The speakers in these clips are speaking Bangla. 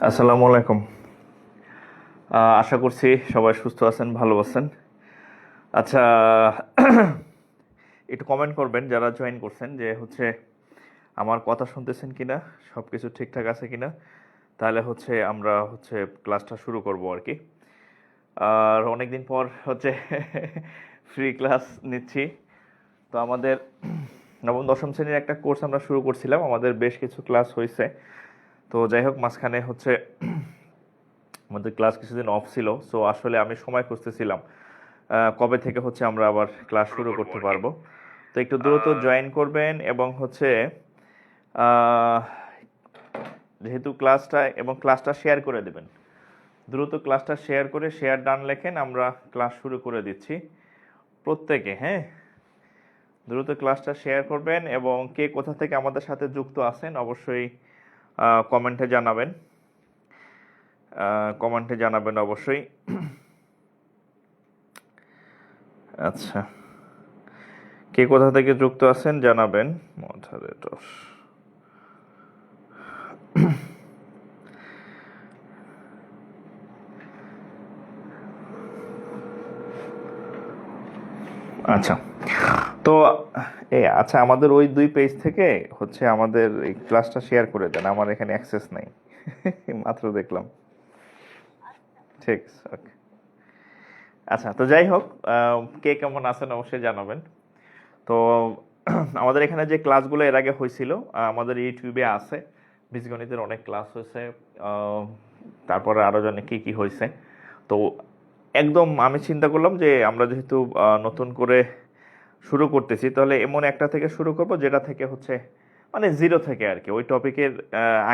আসসালামু আলাইকুম। আশা করছি সবাই সুস্থ আছেন, ভালো আছেন। আচ্ছা, একটু কমেন্ট করবেন যারা জয়েন করছেন যে আমার কথা শুনতেছেন কিনা, সব কিছু ঠিকঠাক আছে কিনা। তাহলে আমরা ক্লাসটা শুরু করব আর কি। আর অনেকদিন পর ফ্রি ক্লাস নিচ্ছি। তো আমাদের নবম দশম শ্রেণীর একটা কোর্স আমরা শুরু করছিলাম, আমাদের বেশ কিছু ক্লাস হয়েছে। তো যাই হোক, মাঝখানে আমাদের ক্লাস কিছুদিন অফ ছিল। সো আসলে আমি সময় খুঁজতেছিলাম কবে থেকে আমরা আবার ক্লাস শুরু করতে পারবো। তো একটু দ্রুত জয়েন করবেন এবং আহ, যেহেতু ক্লাসটা শেয়ার করে দেবেন। দ্রুত ক্লাসটা শেয়ার করে শেয়ার ডান লেখেন, আমরা ক্লাস শুরু করে দিচ্ছি প্রত্যেকে। হ্যাঁ, দ্রুত ক্লাসটা শেয়ার করবেন এবং কে কোথা থেকে আমাদের সাথে যুক্ত আছেন অবশ্যই কমেন্টে জানাবেন। অবশ্যই। আচ্ছা, কে কোথা থেকে যুক্ত আছেন জানাবেন। মডারেটর, আচ্ছা। তো আচ্ছা, আমাদের ওই দুই পেজ থেকে আমাদের এই ক্লাসটা শেয়ার করে দেন, আমার এখানে অ্যাক্সেস নাই। মাত্র দেখলাম। ঠিক, ওকে। আচ্ছা, তো যাই হোক, কে কেমন আছেন অবশ্যই জানাবেন। তো আমাদের এখানে যে ক্লাসগুলো এর আগে হয়েছিল আমাদের ইউটিউবে আছে। বীজগণিতের অনেক ক্লাস হয়েছে, তারপরে আরও জানি কি কি হয়েছে। তো একদম আমি চিন্তা করলাম যে আমরা যেহেতু নতুন করে শুরু করতেছি, তাহলে এমন একটা থেকে শুরু করব যেটা থেকে মানে জিরো থেকে আর কি। ওই টপিকের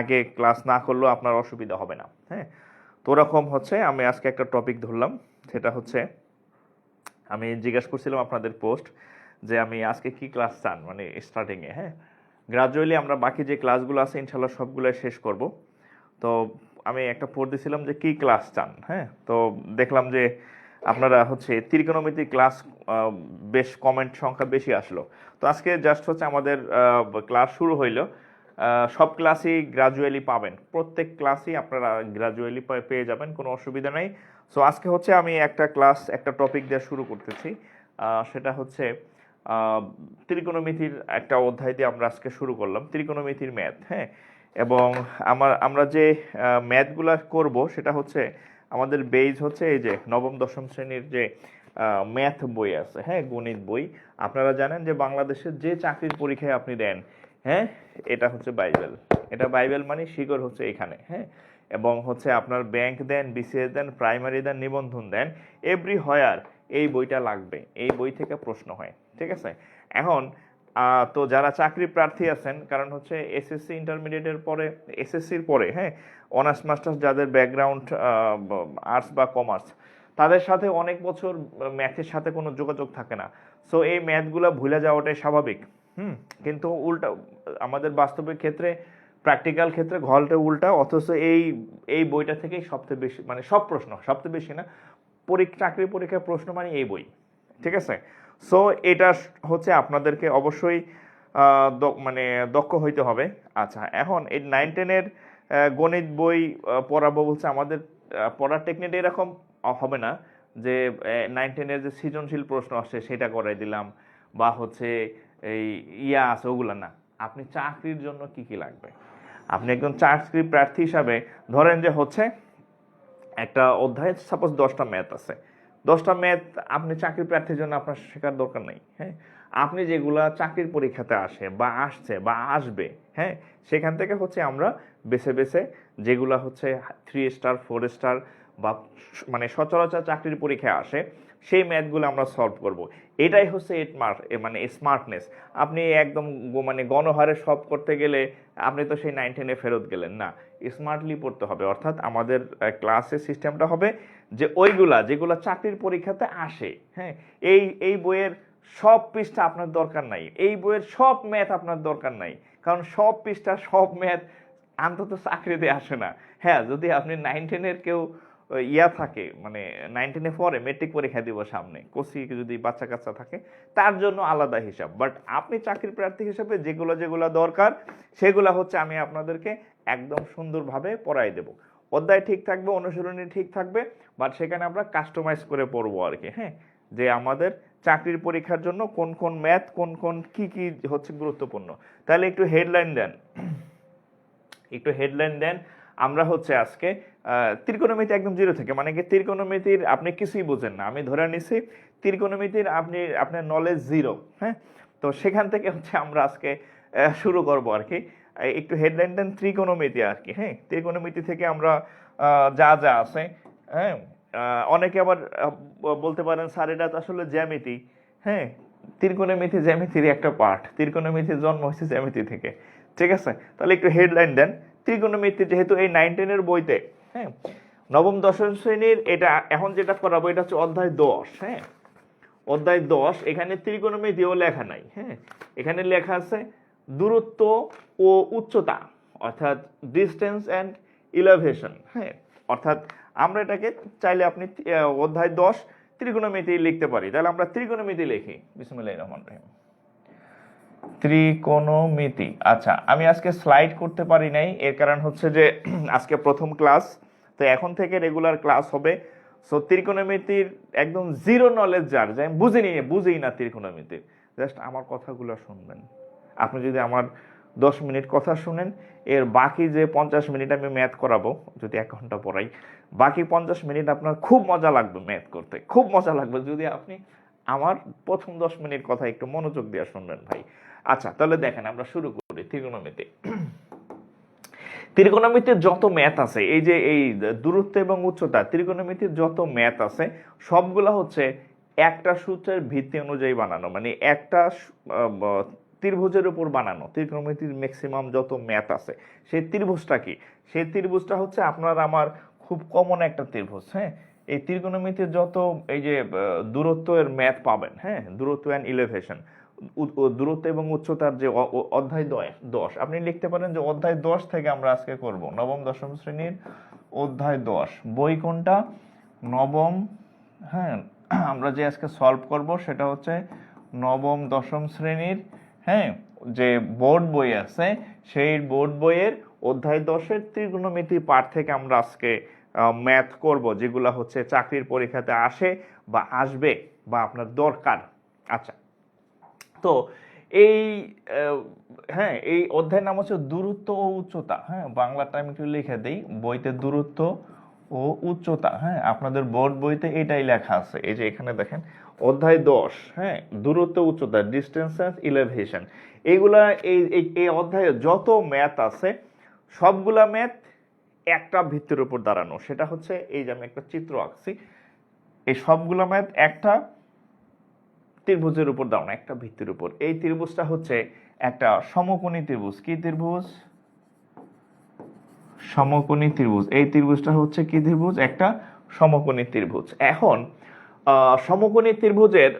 আগে ক্লাস না করলেও আপনার অসুবিধা হবে না। হ্যাঁ, তো ওরকম আমি আজকে একটা টপিক ধরলাম। সেটা আমি জিজ্ঞেস করছিলাম আপনাদের পোস্ট যে আমি আজকে কি ক্লাস চান, মানে স্টার্টিংয়ে। হ্যাঁ, গ্রাজুয়ালি আমরা বাকি যে ক্লাসগুলো আছে ইনশাল্লাহ সবগুলো শেষ করব। তো আমি একটা পোস্ট দিয়েছিলাম যে কি ক্লাস চান। হ্যাঁ, তো দেখলাম যে আপনারা ত্রিকোণমিতি ক্লাস, বেশ কমেন্ট সংখ্যা বেশি আসলো। তো আজকে জাস্ট আমাদের ক্লাস শুরু হইলো। সব ক্লাসই গ্রাজুয়ালি পাবেন, প্রত্যেক ক্লাসই আপনারা গ্রাজুয়ালি পেয়ে যাবেন, কোনো অসুবিধা নেই। সো আজকে আমি একটা টপিক দিয়ে শুরু করতেছি। সেটা ত্রিকোণমিতির একটা অধ্যায় দিয়ে আমরা আজকে শুরু করলাম, ত্রিকোণমিতির ম্যাথ। হ্যাঁ, এবং আমরা যে ম্যাথগুলো করব সেটা আমাদের বেজ এই যে নবম দশম শ্রেণীর যে ম্যাথ বই আছে, হ্যাঁ, গণিত বই। আপনারা জানেন যে বাংলাদেশের যে চাকরির পরীক্ষায় আপনি দেন, হ্যাঁ, এটা বাইবেল। এটা বাইবেল মানে শিকড় এখানে। হ্যাঁ, এবং আপনার ব্যাংক দেন, বিসিএস দেন, প্রাইমারি দেন, নিবন্ধন দেন, এভরি হয়ার এই বইটা লাগবে। এই বই থেকে প্রশ্ন হয়, ঠিক আছে। এখন তো যারা চাকরি প্রার্থী আছেন, কারণ এসএসসি ইন্টারমিডিয়েটের পরে, এসএসসির পরে, হ্যাঁ, অনার্স মাস্টার্স যাদের ব্যাকগ্রাউন্ড আর্টস বা কমার্স, তাদের সাথে অনেক বছর ম্যাথের সাথে কোনো যোগাযোগ থাকে না। সো এই ম্যাথগুলো ভুলে যাওয়াটাই স্বাভাবিক। কিন্তু উল্টা, আমাদের বাস্তবিক ক্ষেত্রে, প্র্যাকটিক্যাল ক্ষেত্রে ঘলটা উল্টা। অথচ এই এই বইটা থেকেই সবচেয়ে বেশি, মানে সব প্রশ্ন, সবচেয়ে বেশি না, চাকরি পরীক্ষার প্রশ্ন মানে এই বই, ঠিক আছে। সো এটা আপনাদেরকে অবশ্যই মানে দক্ষ হইতে হবে। আচ্ছা, এখন এই 9-10-এর গণিত বই পড়াবো বলছে। আমাদের পড়ার টেকনিক এরকম হবে না যে 9-10-এর যে সৃজনশীল প্রশ্ন আসছে সেটা করাই দিলাম, বা এই আছে ওগুলো না। আপনি চাকরির জন্য কি কি লাগবে, আপনি একজন চাকরি প্রার্থী হিসাবে ধরেন যে একটা অধ্যায় সাপোজ 10টা ম্যাথ আছে। 10টা ম্যাথ আপনি চাকরি প্রার্থীর জন্য আপনার শেখার দরকার নেই। হ্যাঁ, আপনি যেগুলা চাকরির পরীক্ষাতে আসে বা আসছে বা আসবে, হ্যাঁ, সেখান থেকে আমরা বেছে বেছে যেগুলা 3 স্টার 4 স্টার বা মানে সচরাচর চাকরির পরীক্ষায় আসে, সেই ম্যাথগুলো আমরা সলভ করব। এটাই মানে স্মার্টনেস। আপনি একদম মানে গণহারে সলভ করতে গেলে আপনি তো সেই 9-10-এ ফেরত গেলেন না। স্মার্টলি পড়তে হবে, অর্থাৎ আমাদের ক্লাসের সিস্টেমটা হবে যে যেগুলা চাকরির পরীক্ষাতে আসে, হ্যাঁ, এই এই বইয়ের সব পৃষ্ঠা আপনার দরকার নাই, এই বইয়ের সব ম্যাথ আপনার দরকার নাই, কারণ সব পৃষ্ঠা সব ম্যাথ অন্তত চাকরিতে আসে না। হ্যাঁ, যদি আপনি 9-10-এর কেউ থাকে, মানে 9-10-এ পরে মেট্রিক পরীক্ষা দিব সামনে, কোচি যদি বাচ্চা কাচ্চা থাকে, তার জন্য আলাদা হিসাব। বাট আপনি চাকরি প্রার্থী হিসেবে যেগুলো যেগুলো দরকার সেগুলো আমি আপনাদেরকে একদম সুন্দরভাবে পড়াই দেব। অধ্যায় ঠিক থাকবে, অনুশীলনী ঠিক থাকবে, বাট সেখানে আমরা কাস্টমাইজ করে পড়বো আর কি। হ্যাঁ, যে আমাদের চাকরির পরীক্ষার জন্য কোন কোন ম্যাথ, কোন কোন কি কি হচ্ছে গুরুত্বপূর্ণ। তাহলে একটু হেডলাইন দেন, একটু হেডলাইন দেন। আমরা হচ্ছে আজকে ত্রিকোণমিতি একদম জিরো থেকে, মানে কি ত্রিকোণমিতির আপনি কিছুই বোঝেন না, আমি ধরে নিছি ত্রিকোণমিতির আপনার নলেজ জিরো। হ্যাঁ, তো সেখান থেকে হচ্ছে আমরা আজকে শুরু করব আর কি। একটু হেডলাইন দেন ত্রিকোণমিতি আর কি। হ্যাঁ, ত্রিকোণমিতি থেকে আমরা যা যা আছে, হ্যাঁ, অনেকে আবার বলতে পারেন স্যার এটা তো আসলে জ্যামিতি। হ্যাঁ, ত্রিকোণমিতি জ্যামিতির একটা পার্ট, ত্রিকোণমিতির জন্ম হচ্ছে জ্যামিতি থেকে। ঠিক আছে, তাহলে একটু হেডলাইন দেন। ত্রিকোণমিতি যেহেতু এই 9-10 বইতে, হ্যাঁ, নবম দশম শ্রেণীর এটা এখন যেটা করাবো এটা হচ্ছে অধ্যায় 10। হ্যাঁ, অধ্যায় 10, এখানে ত্রিকোণমিতিও লেখা নাই। হ্যাঁ, এখানে লেখা আছে দূরত্ব ও উচ্চতা, অর্থাৎ ডিস্টেন্স অ্যান্ড ইলেভেশন। হ্যাঁ, অর্থাৎ আমরা এটাকে চাইলে আপনি অধ্যায় 10 ত্রিকোণমিতি লিখতে পারি। তাহলে আমরা ত্রিকোণমিতি লিখি। বিসমিল্লাহির রহমানির রহিম। ত্রিকোণমিতি। আচ্ছা, আমি আজকে স্লাইড করতে পারি নাই, এর কারণ হচ্ছে যে আজকে প্রথম ক্লাস, তো এখন থেকে রেগুলার ক্লাস হবে। সো ত্রিকোণমিতির একদম জিরো নলেজ যার, যে আমি বুঝেই না ত্রিকোণমিতির, জাস্ট আমার কথাগুলো শুনবেন। আপনি যদি আমার 10 মিনিট কথা শুনেন, এর বাকি যে 50 মিনিট আমি ম্যাথ করাবো, যদি 1 ঘন্টা পড়াই, বাকি 50 মিনিট আপনার খুব মজা লাগবে ম্যাথ করতে, খুব মজা লাগবে যদি আপনি আমার প্রথম 10 মিনিট কথা একটু মনোযোগ দিয়ে শুনবেন ভাই। আচ্ছা, তাহলে দেখেন আমরা শুরু করি ত্রিকোণমিতি। ত্রিকোণমিতির যত ম্যাথ আছে, এই যে এই দূরত্ব এবং উচ্চতা, ত্রিকোণমিতির যত ম্যাথ আছে সবগুলা হচ্ছে একটা সূত্রের ভিত্তি অনুযায়ী বানানো, মানে একটা ত্রিভুজের উপর বানানো। ত্রিকোণমিতির ম্যাক্সিমাম যত ম্যাথ আছে, সেই ত্রিভুজটা কি? সেই ত্রিভুজটা হচ্ছে আপনার আমার খুব কমন একটা ত্রিভুজ। হ্যাঁ, এই ত্রিকোণমিতির যত এই যে দূরত্বের ম্যাথ পাবেন, হ্যাঁ, দূরত্ব অ্যান্ড ইলেভেশন, দূরত্ব এবং উচ্চতার যে অধ্যায় 10, আপনি লিখতে পারেন যে অধ্যায় 10 থেকে আমরা আজকে করব নবম দশম শ্রেণীর অধ্যায় 10। বই কোনটা? নবম। হ্যাঁ, আমরা যে আজকে সলভ করব সেটা হচ্ছে নবম দশম শ্রেণীর, হ্যাঁ, যে বোর্ড বই আছে সেই বোর্ড বইয়ের অধ্যায় 10-এর ত্রিকোণমিতি পাঠ থেকে আমরা আজকে ম্যাথ করব, যেগুলো হচ্ছে চাকরির পরীক্ষাতে আসে বা আসবে বা আপনার দরকার। আচ্ছা, তো এই হ্যাঁ, এই অধ্যায়ের নাম হচ্ছে দূরত্ব ও উচ্চতা। হ্যাঁ, বাংলাটা আমি একটু লিখে দিই, বইতে দূরত্ব ও উচ্চতা। হ্যাঁ, আপনাদের বোর্ড বইতে এটাই লেখা আছে, এই যে এখানে দেখেন অধ্যায় 10। হ্যাঁ, দূরত্ব উচ্চতা, ডিস্টেন্স অ্যান্ড ইলেভেশন, এইগুলা এই অধ্যায়ে যত ম্যাথ আছে সবগুলা ম্যাথ একটা ভিত্তির উপর দাঁড়ানো। সেটা হচ্ছে এই যে আমি একটা চিত্র আঁকছি, এই সবগুলা ম্যাথ একটা ত্রিভুজের উপর দাঁড়ানো, একটা ভিত্তির উপর। এই ত্রিভুজটা হচ্ছে একটা সমকোণী ত্রিভুজ। কি ত্রিভুজ? সমকোণী ত্রিভুজ। এই ত্রিভুজটা হচ্ছে কি ত্রিভুজ? একটা সমকোণী ত্রিভুজ। এখন সমকোণী ত্রিভুজের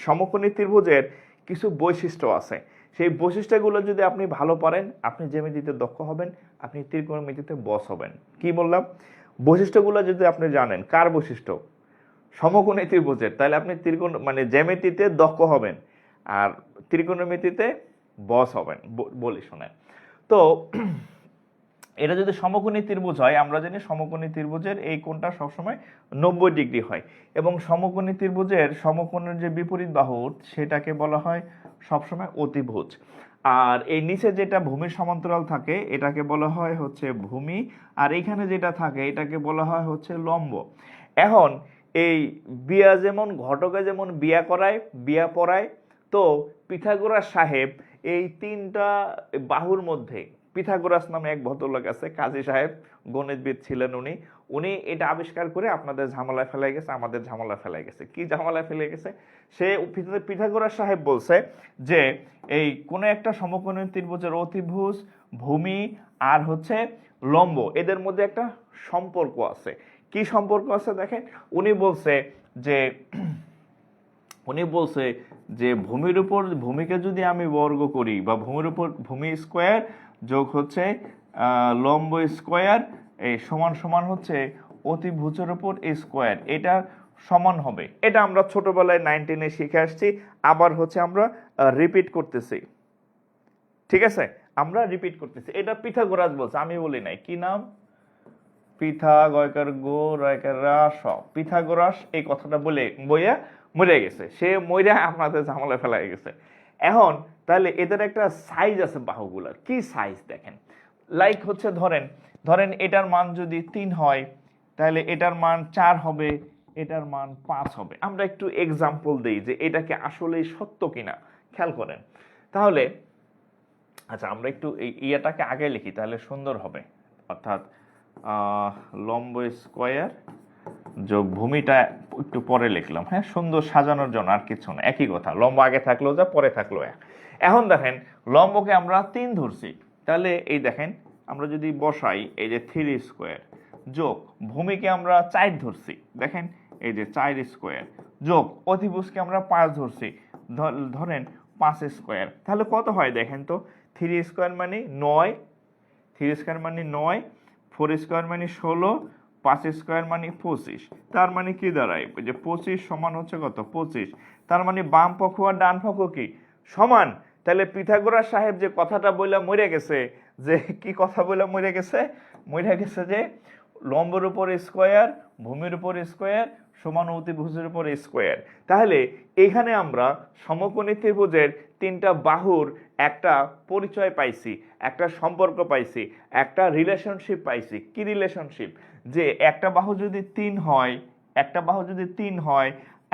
সমকোণী ত্রিভুজের কিছু বৈশিষ্ট্য আছে। সেই বৈশিষ্ট্যগুলো যদি আপনি ভালো পারেন, আপনি জ্যামিতিতে দক্ষ হবেন, আপনি ত্রিকোণমিতিতে বস হবেন। কি বললাম? বৈশিষ্ট্যগুলো যদি আপনি জানেন, কার বৈশিষ্ট্য? সমকোণী ত্রিভুজের, তাহলে আপনি ত্রিকোণ মানে জ্যামিতিতে দক্ষ হবেন আর ত্রিকোণমিতিতে বস হবেন। বলি শোনেন তো, এটা যদি সমকোণী ত্রিভুজ হয়, আমরা জানি সমকোণী ত্রিভুজের এই কোণটা সবসময় 90 ডিগ্রি হয়, এবং সমকোণী ত্রিভুজের সমকোণের যে বিপরীত বাহু সেটাকে বলা হয় সবসময় অতিভুজ। আর এই নিচে যেটা ভূমির সমান্তরাল থাকে এটাকে বলা হয় হচ্ছে ভূমি, আর এখানে যেটা থাকে এটাকে বলা হয় হচ্ছে লম্ব। এখন এই বিয়া যেমন ঘটকে যেমন বিয়া পড়ায়, তো পিথাগোরাস সাহেব এই 3টা বাহুর মধ্যে, পিথাগোরাস নামে এক ভদ্রলোক আছে, কাজী সাহেব, গণিতবিদ ছিলেন উনি। উনি এটা আবিষ্কার করে আপনাদের ঝামেলায় ফেলাই গেছে, আমাদের ঝামেলায় ফেলাই গেছে। কি ঝামেলায় ফেলে গেছে? সে পিথাগোরাস সাহেব বলছে যে এই কোন একটা সমকোণী ত্রিভুজের অতিভুজ, ভূমি আর হচ্ছে লম্ব, এদের মধ্যে একটা সম্পর্ক আছে। কি সম্পর্ক আছে দেখেন, উনি বলছে যে ভূমির উপর, ভূমিকে যদি আমি বর্গ করি, বা ভূমির উপর ভূমি স্কোয়ার যোগ হচ্ছে লম্ব স্কোয়ার, এই সমান সমান হচ্ছে অতিভুজের উপর স্কোয়ার, এটা সমান হবে। এটা আমরা ছোটবেলায় 9-10-এ শিখে আসছি, আবার হচ্ছে আমরা রিপিট করতেছি। ঠিক আছে, আমরা রিপিট করতেছি। এটা পিথাগোরাস বলছে, আমি বলি নাই। কি নাম? পিথা গয়কার গো রয়কার রা স পিথাগোরাস এই কথাটা বলে বইয়া মরে গেছে, সে মইরা আপনাদের ঝামেলা ফেলাই গেছে। এখন তাহলে এদের একটা সাইজ আছে বাহুগুলার, কি সাইজ দেখেন, লাইক হচ্ছে ধরেন ধরেন এটার মান যদি 3 হয় তাহলে এটার মান 4 হবে, এটার মান 5 হবে। আমরা একটু এক্সাম্পল দেই যে এটাকে আসলেই সত্য কিনা, খেয়াল করেন। তাহলে আচ্ছা আমরা একটু এই ইয়াটাকে আগে লিখি তাহলে সুন্দর হবে, অর্থাৎ লম্ব স্কোয়ার যোগ ভূমিটা একটু পরে লিখলাম, হ্যাঁ, সুন্দর সাজানোর জন্য, আর কিছু না, একই কথা, লম্ব আগে থাকলেও যা পরে থাকলো এক। এখন দেখেন লম্বকে আমরা 3 ধরছি, তাহলে এই দেখেন আমরা যদি বসাই এই যে 3 স্কোয়ার যোগ ভূমিকে আমরা 4 ধরছি, দেখেন এই যে 4 স্কোয়ার যোগ অতিভুজকে আমরা 5 ধরছি, ধরেন 5 স্কোয়ার, তাহলে কত হয় দেখেন তো, 3 স্কোয়ার মানে 9, 3 স্কোয়ার মানে 9, 4 স্কোয়ার মানে 16, 5 স্কোয়ার মানে 25, তার মানে কি দাঁড়ায় যে 25 সমান হচ্ছে কত 25, তার মানে বাম পক্ষ আর ডান পক্ষ কি সমান। তাহলে পিথাগোরাস সাহেব যে কথাটা বইলা মরে গেছে, যে কি কথা বইলা মরে গেছে যে লম্বের উপর স্কোয়ার ভূমির উপর স্কোয়ার সমান অতিভুজের উপর স্কোয়ার। তাহলে এখানে আমরা সমকোণী ত্রিভুজের 3টা বাহুর একটা পরিচয় পাইছি, একটা সম্পর্ক পাইছি, একটা রিলেশনশিপ পাইছি। কি রিলেশনশিপ, যে একটা বাহু যদি 3 হয়, একটা বাহু যদি 3 হয়,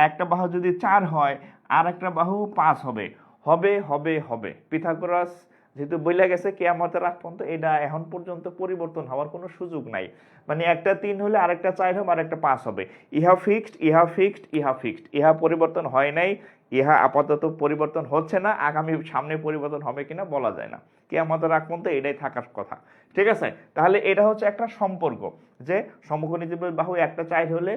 একটা বাহু যদি 4 হয়, আর একটা বাহু 5 হবে, হবে হবে হবে। পিথাগোরাস যেহেতু বইলা গেছে কিয়ামতের আগ পর্যন্ত, এটা এখন পর্যন্ত পরিবর্তন হওয়ার কোনো সুযোগ নাই। মানে একটা 3 হলে আরেকটা 4 হবে, আরেকটা 5 হবে, ইহা ফিক্সড, ইহা ফিক্সড, ইহা ফিক্সড, ইহা পরিবর্তন হয় নাই, ইহা আপাতত পরিবর্তন হচ্ছে না, আগামী সামনে পরিবর্তন হবে কিনা বলা যায় না, কিয়ামতের আগ পর্যন্ত এটাই থাকার কথা। ঠিক আছে, তাহলে এটা হচ্ছে একটা সম্পর্ক, যে সমকোণী ত্রিভুজের বাহু একটা 4 হলে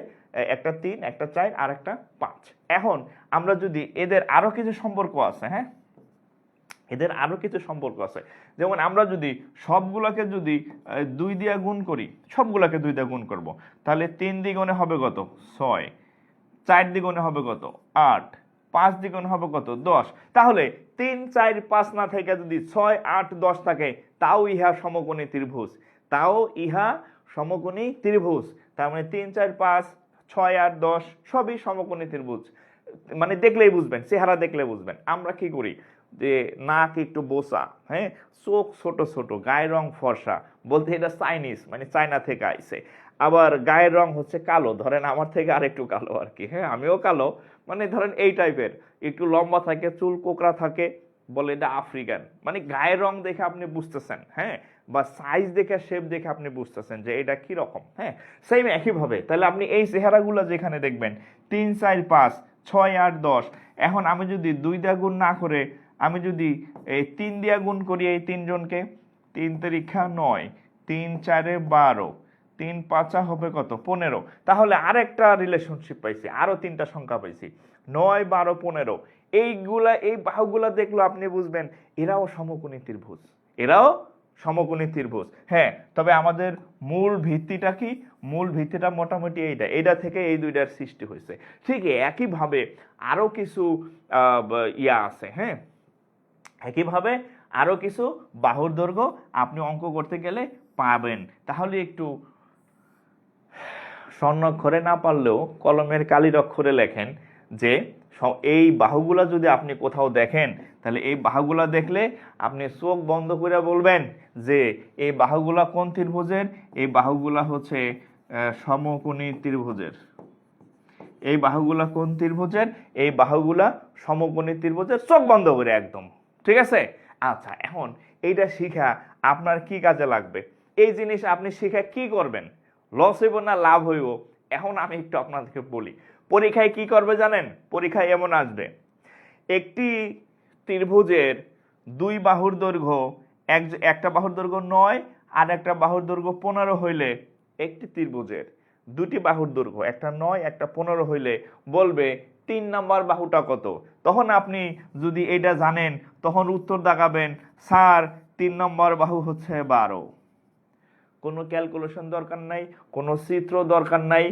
একটা 3, একটা 4 আর একটা 5। এখন আমরা যদি এদের আরো কিছু সম্পর্ক আছে, হ্যাঁ, এদের আরো কিছু সম্পর্ক আছে, যেমন আমরা যদি সবগুলোকে যদি 2 দিয়ে গুণ করি, সবগুলোকে 2 দিয়ে গুণ করব, তাহলে 3 দ্বিগুণে হবে কত 6, 4 দ্বিগুণে হবে কত 8, 5 দ্বিগুণে হবে কত 10। তাহলে 3, 4, 5 না থেকে যদি 6, 8, 10 থাকে, তাও ইহা সমকোণী ত্রিভুজ, তাও ইহা সমকোণী ত্রিভুজ। তার মানে 3, 4, 5, 6, 8, 10 সবই সমকোণী ত্রিভুজ। মানে দেখলেই বুঝবেন, চেহারা দেখলে বুঝবেন। আমরা কি করি, যে নাক একটু বোসা, হ্যাঁ, চোখ ছোট ছোট, গায়ের রং ফর্সা, বলতে এটা চাইনিজ, মানে চায়না থেকে আইছে। আবার গায়ের রং হচ্ছে কালো, ধরেন আমার থেকে আর একটু কালো আর কি, হ্যাঁ, আমিও কালো, মানে ধরেন এই টাইপের, একটু লম্বা থাকে, চুল কোকড়া থাকে, বলে এটা আফ্রিকান। মানে গায়ের রং দেখে আপনি বুঝতেছেন, হ্যাঁ, বা সাইজ দেখে শেপ দেখে আপনি বুঝতেছেন যে এটা কি রকম, হ্যাঁ, সেম একইভাবে। তাহলে আপনি এই চেহারাগুলো যেখানে দেখবেন 3, 4, 5, 6, 8, 10, এখন আমি যদি 2 দিয়ে গুণ না করে আমি যদি এই 3 দিয়ে গুণ করি এই 3 জনকে, 3 তারিখা 9, 3 4 12, 3 5 হবে কত 15। তাহলে আরেকটা রিলেশনশিপ পাইছি, আরো 3টা সংখ্যা পাইছি, 9, 12, 15। এইগুলা এই বাহুগুলা দেখলো আপনি বুঝবেন এরাও সমকোণী ত্রিভুজ, এরাও সমকোণী ত্রিভুজ। হ্যাঁ, তবে আমাদের মূল ভিত্তিটা কি, মূল ভিত্তিটা মোটামুটি এইটা থেকে এই দুইটার সৃষ্টি হয়েছে। ঠিক একইভাবে আরো কিছু ইয়া আছে, হ্যাঁ, একইভাবে আরো কিছু বাহুর দৈর্ঘ্য আপনি অঙ্ক করতে গেলে পাবেন। তাহলে একটু স্বর্ণাক্ষরে না পারলেও কলমের কালির অক্ষরে লেখেন যে এই বাহুগুলা যদি আপনি কোথাও দেখেন, তাহলে এই বাহুগুলা দেখলে আপনি চোখ বন্ধ করে বলবেন যে এই বাহুগুলা কোন ত্রিভুজের, এই বাহুগুলা হচ্ছে সমকোণী ত্রিভুজের। এই বাহুগুলা কোন ত্রিভুজের, এই বাহুগুলা সমকোণী ত্রিভুজের, চোখ বন্ধ করে একদম। ঠিক আছে, আচ্ছা, এখন এইটা শিখা আপনার কি কাজে লাগবে, এই জিনিস আপনি শিখা কি করবেন, লস হইব না লাভ হইব, এখন আমি একটু আপনাদেরকে বলি। পরীক্ষায় কি করবে জানেন, পরীক্ষায় এমন আসবে, একটি ত্রিভুজের 2 বাহুর দৈর্ঘ্য, একটা বাহুর দৈর্ঘ্য 9 আর একটা বাহুর দৈর্ঘ্য 15 হইলে, একটি ত্রিভুজের 2টি বাহুর দৈর্ঘ্য, একটা 9 একটা 15 হইলে বলবে 3 নম্বর বাহুটা কত। তখন আপনি যদি এটা জানেন তখন উত্তর দাগাবেন স্যার 3 নম্বর বাহু হচ্ছে 12। কোনো ক্যালকুলেশন দরকার নাই, কোনো চিত্র দরকার নাই,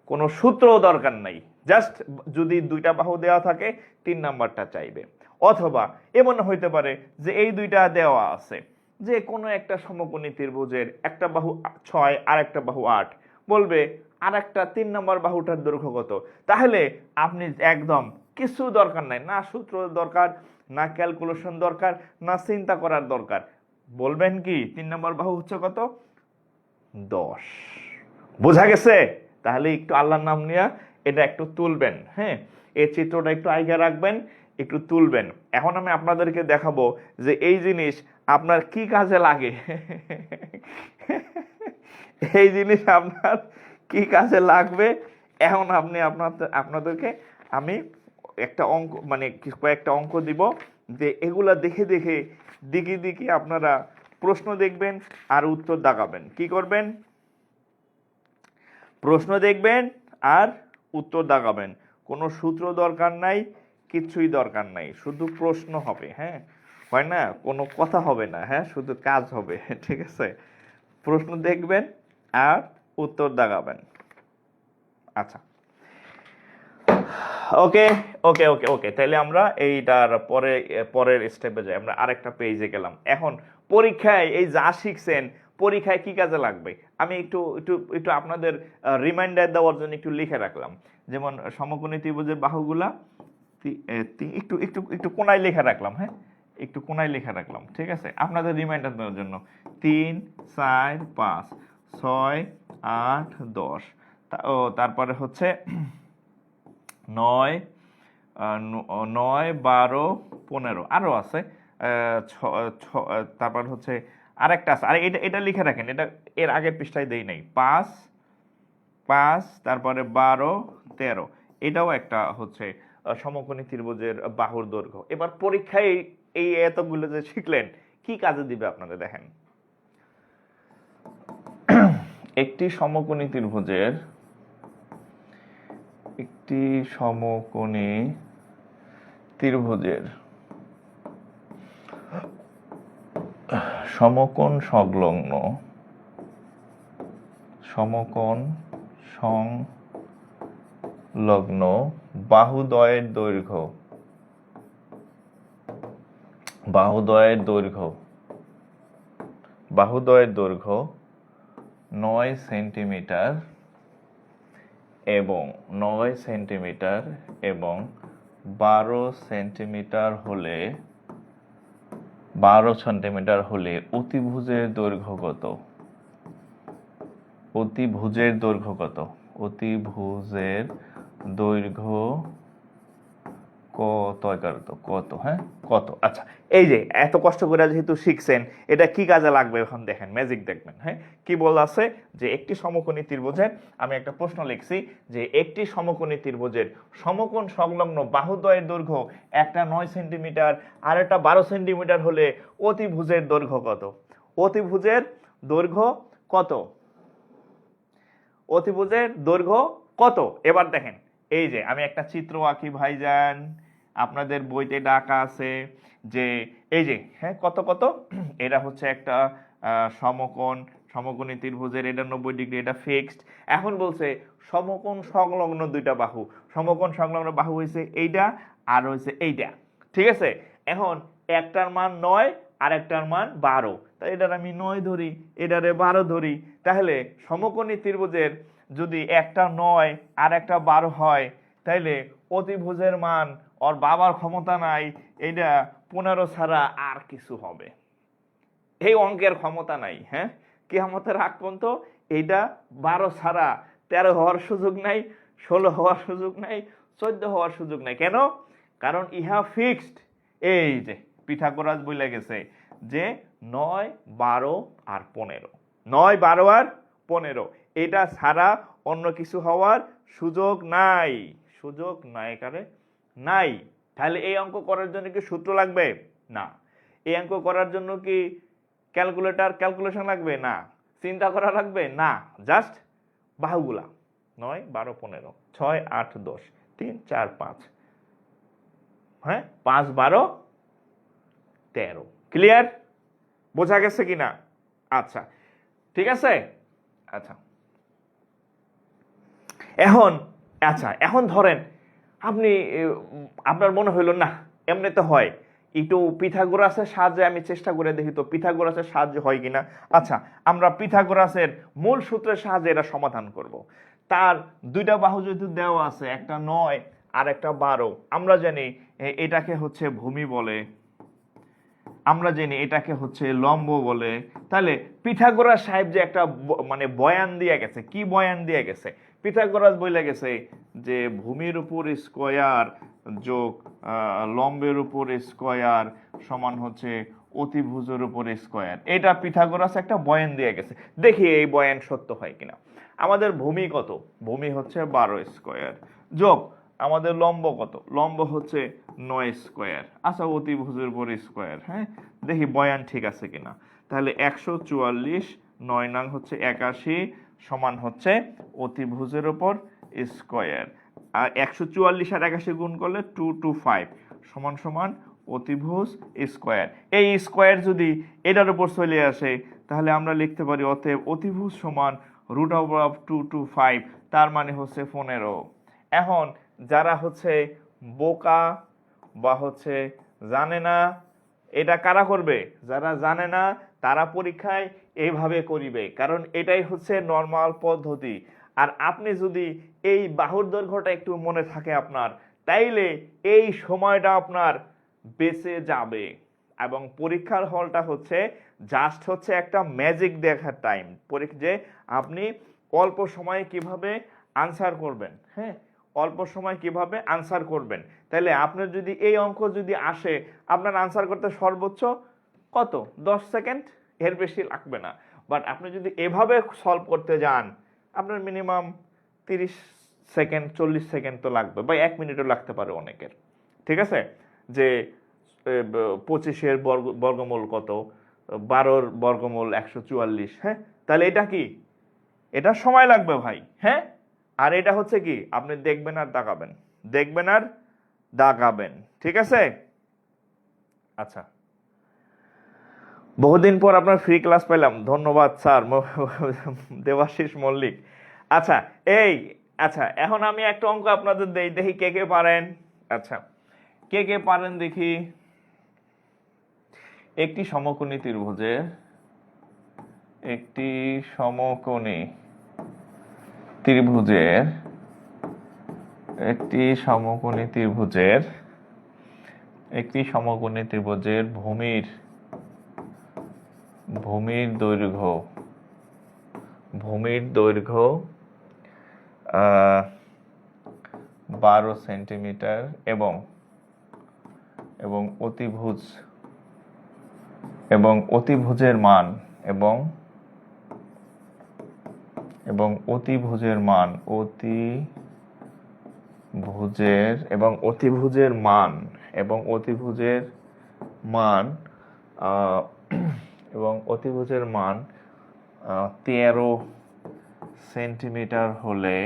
কোনো সূত্র দরকার নাই, জাস্ট যদি 2টা বাহু দেওয়া থাকে 3 নাম্বারটা চাইবে। অথবা এমন হইতে পারে যে এই 2টা দেওয়া আছে, যে কোনো একটা সমকোণী ত্রিভুজের একটা বাহু 6 আর একটা বাহু 8, বলবে আর একটা 3 নম্বর বাহুটার দৈর্ঘ্য কত। তাহলে আপনি একদম কিছু দরকার নাই, না সূত্র দরকার, না ক্যালকুলেশন দরকার, না চিন্তা করার দরকার, বলবেন কি 3 নম্বর বাহু হচ্ছে কত, 10। বোঝা গেছে? তাহলে একটু আল্লাহর নাম নিয়ে এটা একটু তুলবেন, হ্যাঁ, এই চিত্রটা একটু আইগা রাখবেন, একটু তুলবেন। এখন আমি আপনাদেরকে দেখাবো যে এই জিনিস আপনার কি কাজে লাগে। এই জিনিস আপনার কি কাজে লাগবে। এখন আপনাদেরকে আমি একটা অঙ্ক, মানে কয়েকটা অঙ্ক দিব, যে এগুলা দেখে দেখে দিকে দিকে আপনারা প্রশ্ন দেখবেন আর উত্তর দাগাবেন। কি করবেন? প্রশ্ন দেখবেন আর উত্তর দাগাবেন। কোনো সূত্র দরকার নাই, কিচ্ছুই দরকার নাই, শুধু প্রশ্ন হবে, হ্যাঁ, হয় না, কোনো কথা হবে না, হ্যাঁ, শুধু কাজ হবে। ঠিক আছে, প্রশ্ন দেখবেন আর উত্তর দাগাবেন। আচ্ছা, ওকে ওকে ওকে ওকে, তাহলে আমরা এইটার পরের স্টেপে যাই। আমরা আরেকটা পেজে গেলাম। এখন পরীক্ষায় এই যা শিখছেন পরীক্ষায় কি কাজে লাগবে আমি একটু একটু একটু আপনাদের রিমাইন্ডার দেওয়ার জন্য একটু লিখে রাখলাম। যেমন সমকোণী ত্রিভুজের বাহুগুলা একটু একটু একটু কোনায় লিখে রাখলাম, হ্যাঁ, একটু কোনায় লিখে রাখলাম, ঠিক আছে, আপনাদের রিমাইন্ডার দেওয়ার জন্য। 3, 4, 5, 6, 8, 10, তারপরে হচ্ছে 9, 12, 15, আরো আছে, তারপর হচ্ছে আরেকটা আছে, আর এটা লিখে রাখেন, এটা এর আগের পৃষ্ঠায় দেই নাই। 5, 5, তারপরে 12, 13, এটাও একটা হচ্ছে সমকোণী ত্রিভুজের বাহুর দৈর্ঘ্য। এবার পরীক্ষায় এই এতগুলো যে শিখলেন কি কাজে দিবে আপনাদের দেখেন। একটি সমকোণী ত্রিভুজের সমকোণ সংলগ্ন বাহুদ্বয়ের দৈর্ঘ্য 9 সেন্টিমিটার এবং 12 সেন্টিমিটার হলে অতিভুজের দৈর্ঘ্য কত? অতিভুজের দৈর্ঘ্য কত, হ্যাঁ, কত। আচ্ছা, এই যে এত কষ্ট করে যেহেতু শিখছেন, এটা কি কাজে লাগবে এখন দেখেন, ম্যাজিক দেখবেন। হ্যাঁ, কি বলা আছে যে একটি সমকোণী ত্রিভুজের, আমি একটা প্রশ্ন লিখছি যে একটি সমকোণী ত্রিভুজের সমকোণ সংলগ্ন বাহুদ্বয়ের দৈর্ঘ্য একটা 9 সেন্টিমিটার আর একটা 12 সেন্টিমিটার হলে অতিভুজের দৈর্ঘ্য কত? অতিভুজের দৈর্ঘ্য কত? অতিভুজের দৈর্ঘ্য কত? এবার দেখেন, এই যে আমি একটা চিত্র আঁকি ভাইজান, আপনাদের বইতে ডাকা আছে যে এই যে, হ্যাঁ, কত কত, এটা হচ্ছে একটা সমকোণী ত্রিভুজের, এটা 90 ডিগ্রি, এটা ফিক্সড। এখন বলছে সমকোণ সংলগ্ন দুইটা বাহু, সমকোণ সংলগ্ন বাহু হয়েছে এইটা আর হয়েছে এইটা, ঠিক আছে। এখন একটার মান 9 আর একটার মান 12, তাই এটার আমি 9 ধরি, এটারে 12 ধরি। তাহলে সমকোণী ত্রিভুজের যদি একটা 9 আর একটা 12 হয়, তাইলে অতিভুজের মান ওর বাবার ক্ষমতা নাই, এটা 15 ছাড়া আর কিছু হবে। এই অঙ্কের ক্ষমতা নাই, হ্যাঁ, কিয়ামতের আগ পর্যন্ত এইটা 12 ছাড়া 13 হওয়ার সুযোগ নাই, 16 হওয়ার সুযোগ নাই, 14 হওয়ার সুযোগ নাই। কেন? কারণ ইহা ফিক্সড। এই যে পিথাগোরাস বলে গেছে যে 9, 12 আর 15, 9, 12 আর 15, এটা ছাড়া অন্য কিছু হওয়ার সুযোগ নাই, নাই। তাহলে এই অঙ্ক করার জন্য কি সূত্র লাগবে? না। এই অঙ্ক করার জন্য কি ক্যালকুলেশন লাগবে? না। চিন্তা করা লাগবে? না। জাস্ট বাহুগুলা 9, 12, 15, 6, 8, 10, 3, 4, 5, হ্যাঁ, 5, 12, 13। ক্লিয়ার? বোঝা গেছে কিনা? আচ্ছা, ঠিক আছে। আচ্ছা, এখন ধরেন আপনার মনে হইল না এমনি তো হয়, একটু পিথাগোরাসের সাহায্যে আমি চেষ্টা করে দেখি তো পিথাগোরাসের সাহায্য হয় কিনা। আচ্ছা, আমরা পিথাগোরাসের মূল সূত্রের সাহায্যে এটা সমাধান করব। তার দুইটা বাহু যেহেতু দেওয়া আছে, একটা 9 আর একটা 12, আমরা জানি এটাকে হচ্ছে ভূমি বলে, আমরা জানি এটাকে হচ্ছে লম্ব বলে। তাহলে পিথাগোরাস সাহেব যে একটা মানে বয়ান দিয়ে গেছে, কি বয়ান দিয়ে গেছে? পিথাগোরাস বলে গেছে যে ভূমির উপর স্কয়ার যোগ লম্বের উপর স্কয়ার সমান হচ্ছে অতিভুজের উপর স্কয়ার। এটা পিথাগোরাস একটা বয়ান দিয়ে গেছে। দেখি এই বয়ান সত্য হয় কিনা। আমাদের ভূমি কত? ভূমি হচ্ছে 12 স্কয়ার যোগ আমাদের লম্ব কত? লম্ব হচ্ছে 9 স্কয়ার। আচ্ছা, অতিভুজের উপর স্কয়ার। হ্যাঁ, দেখি বয়ান ঠিক আছে কিনা। তাহলে 144 9 নং হচ্ছে 81 সমান হচ্ছে অতিভুজের উপর স্কয়ার। আর 144 আর 81 গুণ করলে 225 সমান সমান অতিভুজ স্কয়ার। এই স্কয়ার যদি এটার উপর চলে আসে তাহলে আমরা লিখতে পারি অতএব অতিভুজ সমান √225, তার মানে হচ্ছে 15। এখন যারা হচ্ছে বোকা বা হচ্ছে জানে না, এটা কারা করবে? যারা জানে না তারা পরীক্ষায় এইভাবে করিবে, কারণ এটাই হচ্ছে নর্মাল পদ্ধতি। আর আপনি যদি এই বাহুর দৈর্ঘ্যটা একটু মনে থাকে আপনার, তাইলে এই সময়টা আপনার বেঁচে যাবে। এবং পরীক্ষার হলটা হচ্ছে জাস্ট হচ্ছে একটা ম্যাজিক দেখার টাইম, যে আপনি অল্প সময়ে কিভাবে আনসার করবেন। হ্যাঁ, অল্প সময় কিভাবে আনসার করবেন। তাহলে আপনার যদি এই অঙ্ক যদি আসে, আপনার আনসার করতে সর্বোচ্চ কত? 10 সেকেন্ড, এর বেশি লাগবে না। বাট আপনি যদি এভাবে সলভ করতে যান, আপনার মিনিমাম 30 সেকেন্ড 40 সেকেন্ড তো লাগবে, বা 1 মিনিটও লাগতে পারে অনেকের। ঠিক আছে, যে 25-এর বর্গমূল কত, 12-র বর্গমূল 144। হ্যাঁ, তাহলে এটা কি? এটা সময় লাগবে ভাই। হ্যাঁ, আর এটা হচ্ছে কি, আপনি দেখবেন আর দাগাবেন, দেখবেন আর দাগাবেন। ঠিক আছে? আচ্ছা, বহুদিন পর আপনার ফ্রি ক্লাস পেলাম, ধন্যবাদ স্যার দেবাশিস মল্লিক। আচ্ছা, আচ্ছা, এখন আমি একটা অঙ্ক আপনাদের দেই, দেখি কে কে পারেন। আচ্ছা, কে কে পারেন দেখি। একটি সমকোণী ত্রিভুজের একটি সমকোণী ত্রিভুজের একটি সমকোণী ত্রিভুজের একটি সমকোণী ত্রিভুজের ভূমির দৈর্ঘ্য 12 সেন্টিমিটার এবং অতিভুজের মান অতিভুজের মান 13 সেন্টিমিটার হলে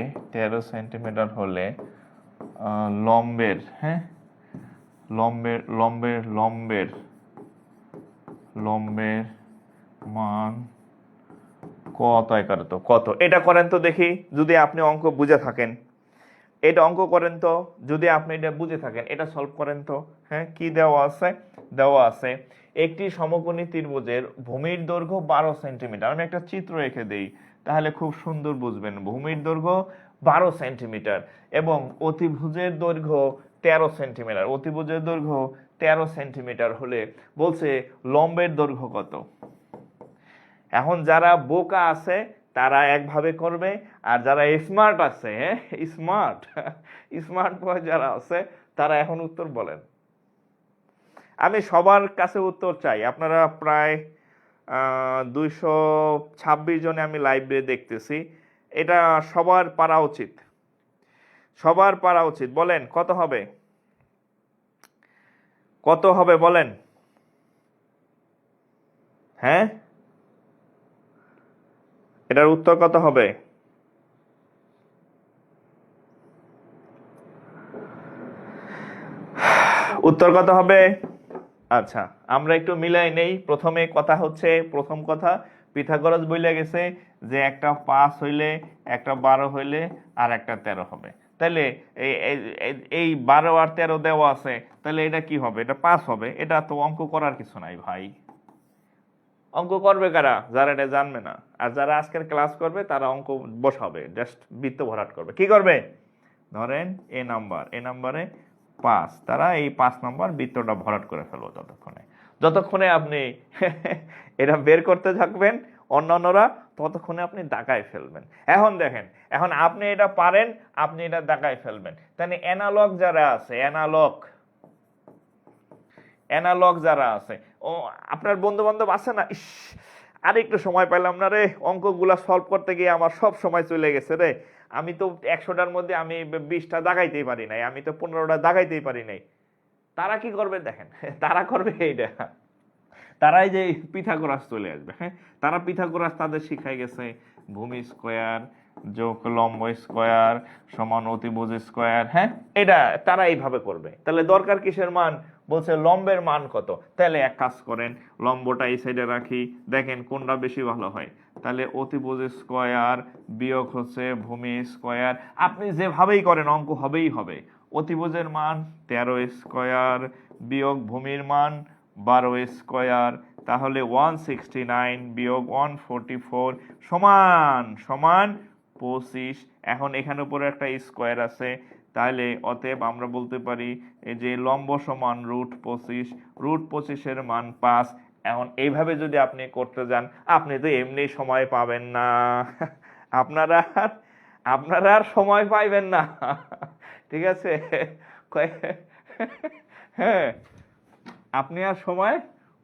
লম্বের মান কত? কত? এটা করেন তো দেখি, যদি আপনি অঙ্ক বুঝে থাকেন। এটা অঙ্ক করেন তো, যদি আপনি এটা বুঝে থাকেন, এটা সলভ করেন তো। হ্যাঁ, কি দেওয়া আছে? দেওয়া আছে একটি সমকোণী ত্রিভুজের ভূমির দৈর্ঘ্য 12 সেন্টিমিটার। আমি একটা চিত্র রেখে দেই, তাহলে খুব সুন্দর বুঝবেন। ভূমির দৈর্ঘ্য 12 সেন্টিমিটার এবং অতিভুজের দৈর্ঘ্য 13 সেন্টিমিটার। অতিভুজের দৈর্ঘ্য 13 সেন্টিমিটার হলে বলছে লম্বের দৈর্ঘ্য কত? এখন যারা বোকা আছে তারা একভাবে করবে, আর যারা স্মার্ট আছে, স্মার্ট বয় যারা আছে, তারা এখন উত্তর বলেন। আমি সবার কাছে উত্তর চাই। আপনারা প্রায় 226 জনে আমি লাইভে দেখতেছি। এটা সবার পারা উচিত। বলেন কত হবে? বলেন। হ্যাঁ, এটার উত্তর কত হবে? উত্তর কত হবে? আচ্ছা, আমরা একটু মিলাই নেই। প্রথম কথা পিথাগোরাস বইলে গেছে যে একটা 5 হইলে, একটা 12 হইলে আর একটা 13 হবে। তাহলে এই 12 আর 13 দেওয়া আছে, তাহলে এটা কি হবে? এটা 5 হবে। এটা তো অঙ্ক করার কিছু নাই ভাই। অঙ্ক করবে কারা? যারা এটা জানবে না। আর যারা আজকের ক্লাস করবে তারা অঙ্ক বসাবে, জাস্ট বৃত্ত ভরাট করবে। কি করবে? ধরেন এ নাম্বারে 5, তারা এই 5 নাম্বার বৃত্তটা ভরাট করে ফেলবো। যতক্ষণে আপনি এটা বের করতে থাকবেন অন্যান্যরা, ততক্ষণে আপনি দাগায় ফেলবেন। এখন দেখেন, এখন আপনি এটা পারেন, আপনি এটা দাগায় ফেলবেন। তাহলে অ্যানালগ যারা আছে, অ্যানালগ যারা আছে, ও আপনার বন্ধু বান্ধব আছে না, ইস আর একটু সময় পেলাম না রে, অঙ্কগুলা সলভ করতে গিয়ে আমার সব সময় চলে গেছে রে, আমি তো 100টার মধ্যে আমি 20টা দাগাইতেই পারি নাই, আমি তো 15টা দাগাইতেই পারি নাই। তারা কি করবে দেখেন, তারা করবে এইটা, তারাই যে পিথাগোরাস চলে আসবে। হ্যাঁ, তারা পিথাগোরাস তাদের শিখাই গেছে ভূমি স্কোয়ার যোগ লম্ব স্কোয়ার সমান অতিভুজ স্কোয়ার। হ্যাঁ, এটা তারা এইভাবে করবে। তাহলে দরকার কিসের মান? বলছে লম্বের মান কত। তাহলে এক কাজ করেন, লম্বটা এই সাইডে রাখি, দেখেন কোনটা বেশি ভালো হয়। তাহলে অতিভুজ স্কোয়ার বিয়োগ হচ্ছে ভূমি স্কোয়ার। আপনি যেভাবেই করেন অঙ্ক হবেই হবে। অতিভুজের মান 13 স্কোয়ার বিয়োগ ভূমির মান 12 স্কোয়ার, তাহলে 169 বিয়োগ 144 সমান 25। এখন এখানে উপরে একটা স্কোয়ার আছে, তাহলে অতএব আমরা বলতে পারি এই যে লম্ব সমান √25, √25 মান 5। এখন এইভাবে যদি আপনি করতে যান, আপনি তো এমনি সময় পাবেন না, আপনারা আর সময় পাইবেন না। ঠিক আছে? হ্যাঁ, আপনি আর সময়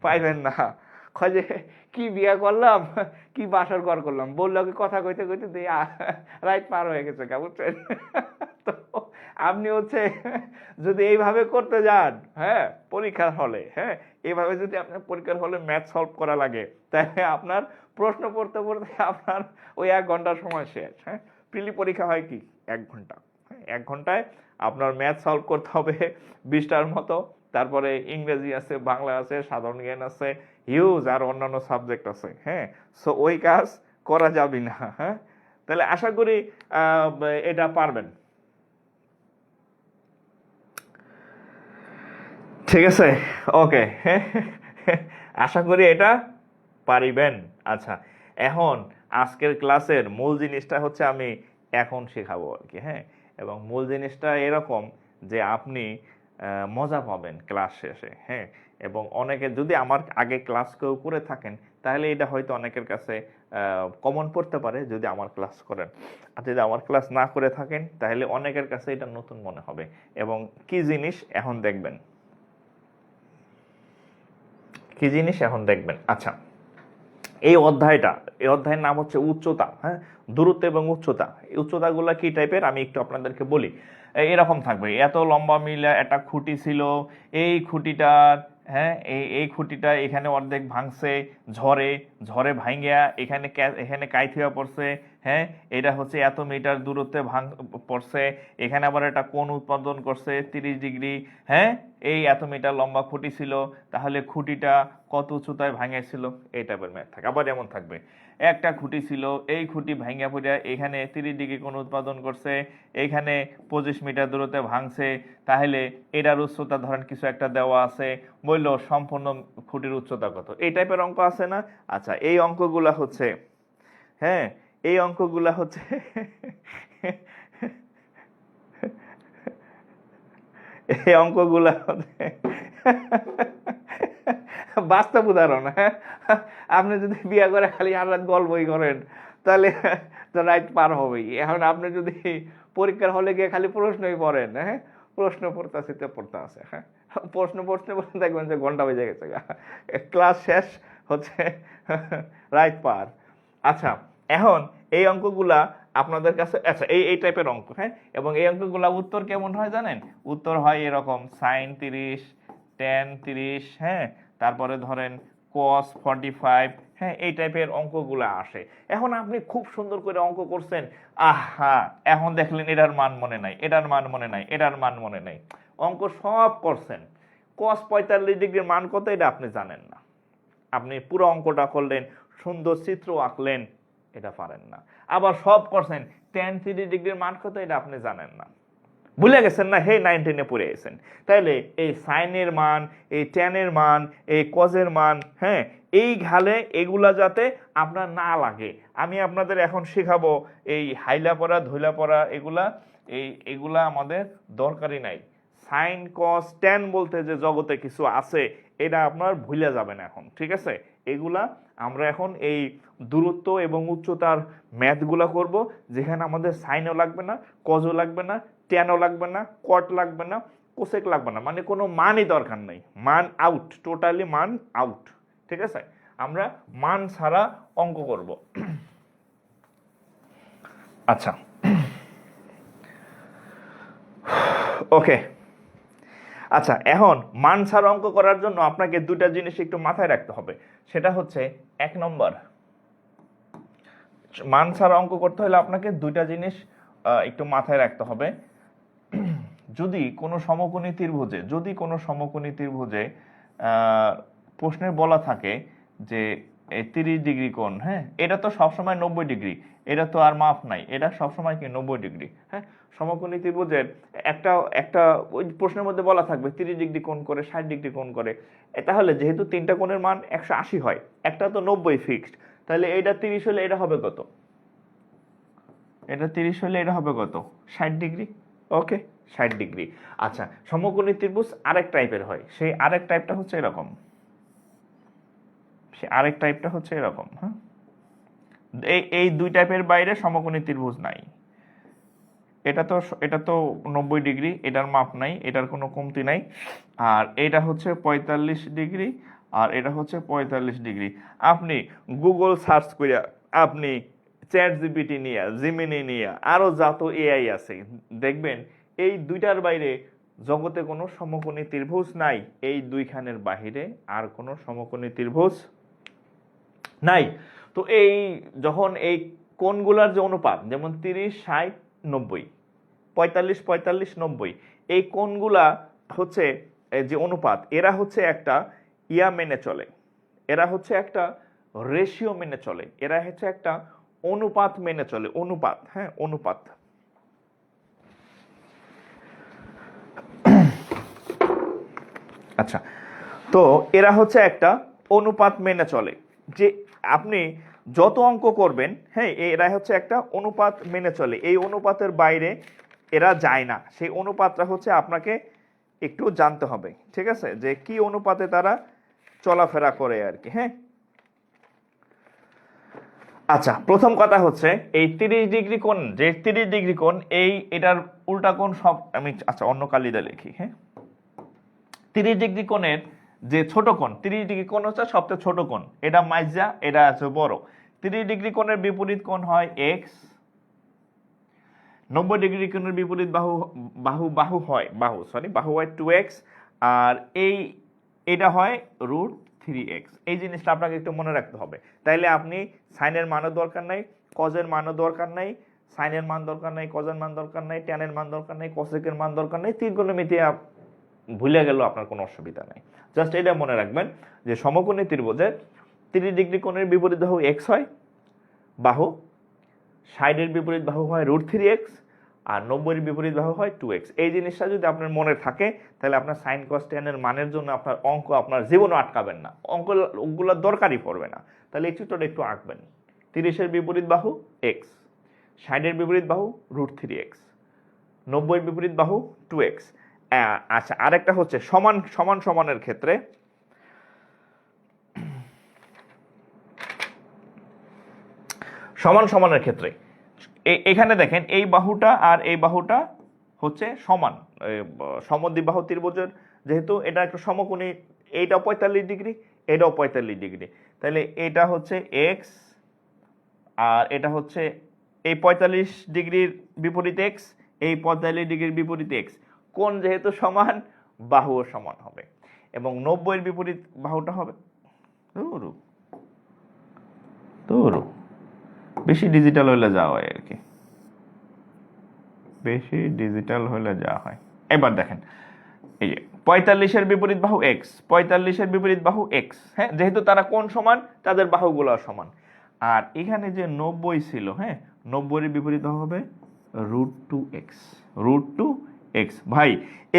পাইবেন না। কয় যে কি বিয়া করলাম, কি বাসর ঘর করলাম, বললো কি কথা কইতে কইতে রাত পার হয়ে গেছে, বুঝছেন? তো আপনি হচ্ছে যদি এইভাবে করতে যান, হ্যাঁ, পরীক্ষার হলে, হ্যাঁ, এইভাবে যদি আপনার পরীক্ষার হলে ম্যাথ সলভ করা লাগে, তাহলে আপনার প্রশ্ন পড়তে পড়তে আপনার ওই 1 ঘন্টার সময় শেষ। হ্যাঁ, প্রিলি পরীক্ষা হয় কি 1 ঘন্টা। 1 ঘন্টায় আপনার ম্যাথ সলভ করতে হবে 20টার মতো, তারপরে ইংরেজি আছে, বাংলা আছে, সাধারণ জ্ঞান আছে, হিউজ আর অন্যান্য সাবজেক্ট আছে। হ্যাঁ, সো ওই কাজ করা যাবে না। হ্যাঁ, তাহলে আশা করি এটা পারবেন। ঠিক আছে, ওকে, আশা করি এটা পারিবেন। আচ্ছা, এখন আজকের ক্লাসের মূল জিনিসটা হচ্ছে আমি এখন শেখাবো আর কি। হ্যাঁ, এবং মূল জিনিসটা এরকম যে আপনি মজা পাবেন ক্লাস শেষে। হ্যাঁ, এবং অনেকে যদি আমার আগে ক্লাস কেউ করে থাকেন, তাহলে এটা হয়তো অনেকের কাছে কমন পড়তে পারে যদি আমার ক্লাস করেন। আর যদি আমার ক্লাস না করে থাকেন, তাহলে অনেকের কাছে এটা নতুন মনে হবে। এবং কি জিনিস এখন দেখবেন, কি জিনিস এখন দেখবেন। আচ্ছা, এই অধ্যায়ের নাম হচ্ছে উচ্চতা। হ্যাঁ, দূরত্ব এবং উচ্চতা। এই উচ্চতাগুলো কি টাইপের আমি একটু আপনাদেরকে বলি। এরকম থাকবে, এত লম্বা মিলে একটা খুঁটি ছিল, এই খুঁটিটার, হ্যাঁ, এই খুঁটিটা এখানে অর্ধেক ভাঙছে, ঝড়ে ভাঙ্গিয়া এখানে কাইথিয়া পড়ছে। হ্যাঁ, এটা হচ্ছে এত মিটার দূরত্বে পড়ছে, এখানে আবার একটা কোণ উৎপাদন করছে 30 ডিগ্রি। হ্যাঁ, এই এত মিটার লম্বা খুঁটি ছিল, তাহলে খুঁটিটা কত উচ্চতায় ভাঙিয়েছিল, এই টাইপের ম্যাথ থাকে। আবার এমন থাকবে, একটা খুঁটি ছিল, এই খুঁটি ভাঙিয়া পড়িয়া এখানে 30 ডিগ্রি কোণ উৎপাদন করছে, এইখানে 25 মিটার দূরত্বে ভাঙছে, তাহলে এটার উচ্চতা ধরেন কিছু একটা দেওয়া আছে, বললো সম্পূর্ণ খুঁটির উচ্চতা কত। এই টাইপের অঙ্ক আছে না? আচ্ছা, এই অঙ্কগুলা হচ্ছে, হ্যাঁ, এই অঙ্কগুলা হচ্ছে এই অঙ্কগুলা হচ্ছে বাস্তব উদাহরণ। হ্যাঁ, আপনি যদি বিয়ে করে খালি আর রাত গল্পই করেন, তাহলে তো রাত পার হবেই। এখন আপনি যদি পরীক্ষার হলে গিয়ে খালি প্রশ্নই পড়েন, হ্যাঁ, প্রশ্ন পড়তে আছে, হ্যাঁ, প্রশ্ন পড়তে পড়তে দেখবেন যে ঘন্টা বেজে গেছে, ক্লাস শেষ হচ্ছে রাত পার। আচ্ছা, এখন এই অঙ্কগুলা আপনাদের কাছে, আচ্ছা, এই টাইপের অঙ্ক। হ্যাঁ, এবং এই অঙ্কগুলা উত্তর কেমন হয় জানেন? উত্তর হয় এরকম, sin 30, tan 30, হ্যাঁ, তারপরে ধরেন cos 45। হ্যাঁ, এই টাইপের অঙ্কগুলা আসে। এখন আপনি খুব সুন্দর করে অঙ্ক করছেন, আহা, এখন দেখলেন এটার মান মনে নাই, এটার মান মনে নাই, এটার মান মনে নাই, অঙ্ক সব করছেন, cos 45 ডিগ্রির মান কত এটা আপনি জানেন না। আপনি পুরো অঙ্কটা করলেন, সুন্দর চিত্র আঁকলেন, এটা পারেন না। আবার সব করছেন, tan 30 ডিগ্রির মান কত এটা আপনি জানেন না। ভুলে গেছেন না? হে 9 10-এ পড়ে গেছেন। তাইলে এই সাইনের মান, এই ট্যানের মান, এই কজের মান, হ্যাঁ, এই ঘালে এগুলা যাতে আপনার না লাগে। আমি আপনাদের এখন শেখাবো এই হাইলা পড়া ধইলা পড়া এগুলা আমাদের দরকারই নাই। সাইন কস ট্যান বলতে যে জগতে কিছু আছে এটা আপনার ভুলে যাবেন এখন, ঠিক আছে? এগুলা আমরা এখন এই দূরত্ব এবং উচ্চতার ম্যাথগুলা করব, যেখানে আমাদের সাইনও লাগবে না, কজও লাগবে না, ট্যানও লাগবে না, কট লাগবে না, কোসেক লাগবে না, মানে কোনো মানই দরকার নেই। মান আউট, টোটালি মান আউট, ঠিক আছে? আমরা মান ছাড়া অঙ্ক করব। আচ্ছা, ওকে। আচ্ছা, এখন মান ছাড়া অঙ্ক করার জন্য আপনাকে দুটা জিনিস একটু মাথায় রাখতে হবে। সেটা হচ্ছে 1 নম্বর, মান ছাড়া অঙ্ক করতে হলে আপনাকে দুইটা জিনিস একটু মাথায় রাখতে হবে। যদি কোনো সমকোণী ত্রিভুজে প্রশ্নের বলা থাকে যে 30 ডিগ্রি কোণ, হ্যাঁ, এটা তো সবসময় 90 ডিগ্রি, এটা তো আর মাপ নাই, এটা সবসময় কি 90 ডিগ্রি, হ্যাঁ। সমকোণী ত্রিভুজের একটা ওই প্রশ্নের মধ্যে বলা থাকবে 30 ডিগ্রি কোণ করে, 60 ডিগ্রি কোণ করে। তাহলে যেহেতু তিনটা কোণের মান 180 হয়, একটা তো 90 ফিক্সড, তাহলে এটা 30 হলে এটা হবে কত? এটা 30 হলে এটা হবে কত? 60 ডিগ্রি। ওকে, 60 ডিগ্রি। আচ্ছা, সমকোণী ত্রিভুজ আরেক টাইপের হয়, সেই আরেক টাইপটা হচ্ছে এরকম, হ্যাঁ। এই দুই টাইপের বাইরে সমকোণী ত্রিভুজ নাই। এটা তো 90 ডিগ্রি, এটার মাপ নাই, এটার কোনো কমতি নাই। আর এটা হচ্ছে 45 ডিগ্রি, আর এটা হচ্ছে 45 ডিগ্রি। আপনি গুগল সার্চ করিয়া, আপনি চ্যাট জিপিটি নিয়ে, জিমিনি নিয়ে, আরো যত এআই আছে, দেখবেন এই দুইটার বাইরে জগতে কোনো সমকোণী ত্রিভুজ নাই। এই দুইখানের বাহিরে আর কোনো সমকোণী ত্রিভুজ নাই। তো এই যখন এই কোণগুলার যে অনুপাত, যেমন 30 60 90, 45 45 90, এই কোণগুলা হচ্ছে যে অনুপাত, এরা হচ্ছে একটা ইয়া মেনে চলে, এরা হচ্ছে একটা রেশিও মেনে চলে, এরা হচ্ছে একটা অনুপাত মেনে চলে, অনুপাত, হ্যাঁ, অনুপাত। আচ্ছা, তো এরা হচ্ছে একটা অনুপাত মেনে চলে, যে আপনি যত অঙ্ক করবেন, হ্যাঁ, এরা হচ্ছে একটা অনুপাত মেনে চলে, এই অনুপাতের বাইরে এরা যায় না। সেই অনুপাতটা হচ্ছে আপনাকে একটু জানতে হবে, ঠিক আছে, যে কি অনুপাতে তারা চলাফেরা করে আর কি, হ্যাঁ। আচ্ছা, প্রথম কথা হচ্ছে এই 30 ডিগ্রি কোণ, যে 30 ডিগ্রি কোণ, এটার উল্টা কোণ সব আমি, আচ্ছা, অন্য কালিদা লিখি, হ্যাঁ। 30 ডিগ্রি কোণের যে ছোট কোণ, 30 ডিগ্রি কোণ হচ্ছে সবচেয়ে ছোট কোণ, এটা মাইজা, এটা আছে বড়। 30 ডিগ্রি কোণের বিপরীত কোণ হয় x, 90 ডিগ্রি কোণের বিপরীত বাহু হয় 2x, আর এটা হয় √3x। এই জিনিসটা আপনাকে একটু মনে রাখতে হবে। তাইলে আপনি সাইনের মানও দরকার নাই, কজের মানও দরকার নাই, সাইনের মান দরকার নাই, কজের মান দরকার নাই, ট্যানের মান দরকার নাই, কোসেকের মান দরকার নাই, ত্রিকোণমিতি ভুলে গেল আপনার কোনো অসুবিধা নাই। জাস্ট এটা মনে রাখবেন যে সমকোণী ত্রিভুজের 30 ডিগ্রি কোণের বিপরীত বাহু x হয়, বাহু 60 এর বিপরীত বাহু হয় √3x, আর 90 এর বিপরীত বাহু হয় 2x। এই জিনিসটা যদি আপনার মনে থাকে, তাহলে আপনার সাইন কস ট্যান এর মানের জন্য আপনার অঙ্ক আপনার জীবনও আটকাবেন না, অঙ্কগুলোর দরকারই পড়বে না। তাহলে এই চিত্রটা একটু আঁকবেন। 30 এর বিপরীত বাহু x, 60 এর বিপরীত বাহু √3x, 90 এর বিপরীত বাহু 2x। আচ্ছা, আরেকটা হচ্ছে সমানের ক্ষেত্রে, সমানের ক্ষেত্রে এখানে দেখেন এই বাহুটা আর এই বাহুটা হচ্ছে সমান, সমদ্বিবাহু ত্রিভুজের যেহেতু এটা একটা সমকোণী, এইটাও 45 ডিগ্রি, এটাও 45 ডিগ্রি, তাহলে এটা হচ্ছে x, আর এটা হচ্ছে এই 45 ডিগ্রির বিপরীত x, এই 45 ডিগ্রির বিপরীত x। কোণ যেহেতু সমান, বাহুও সমান হবে, এবং 90 এর বিপরীত বাহুটা হবে বেশি ডিজিটাল হলে যাওয়া হয় আর কি, বেশি ডিজিটাল হলে যাওয়া হয়। এবার দেখেন, এই যে 45 এর বিপরীত বাহু x, 45 এর বিপরীত বাহু x, হ্যাঁ, যেহেতু তারা কোণ সমান, তাদের বাহুগুলো সমান। আর এখানে যে 90 ছিল, হ্যাঁ, 90 এর বিপরীত বাহু হবে √2x, √2 এক্স। ভাই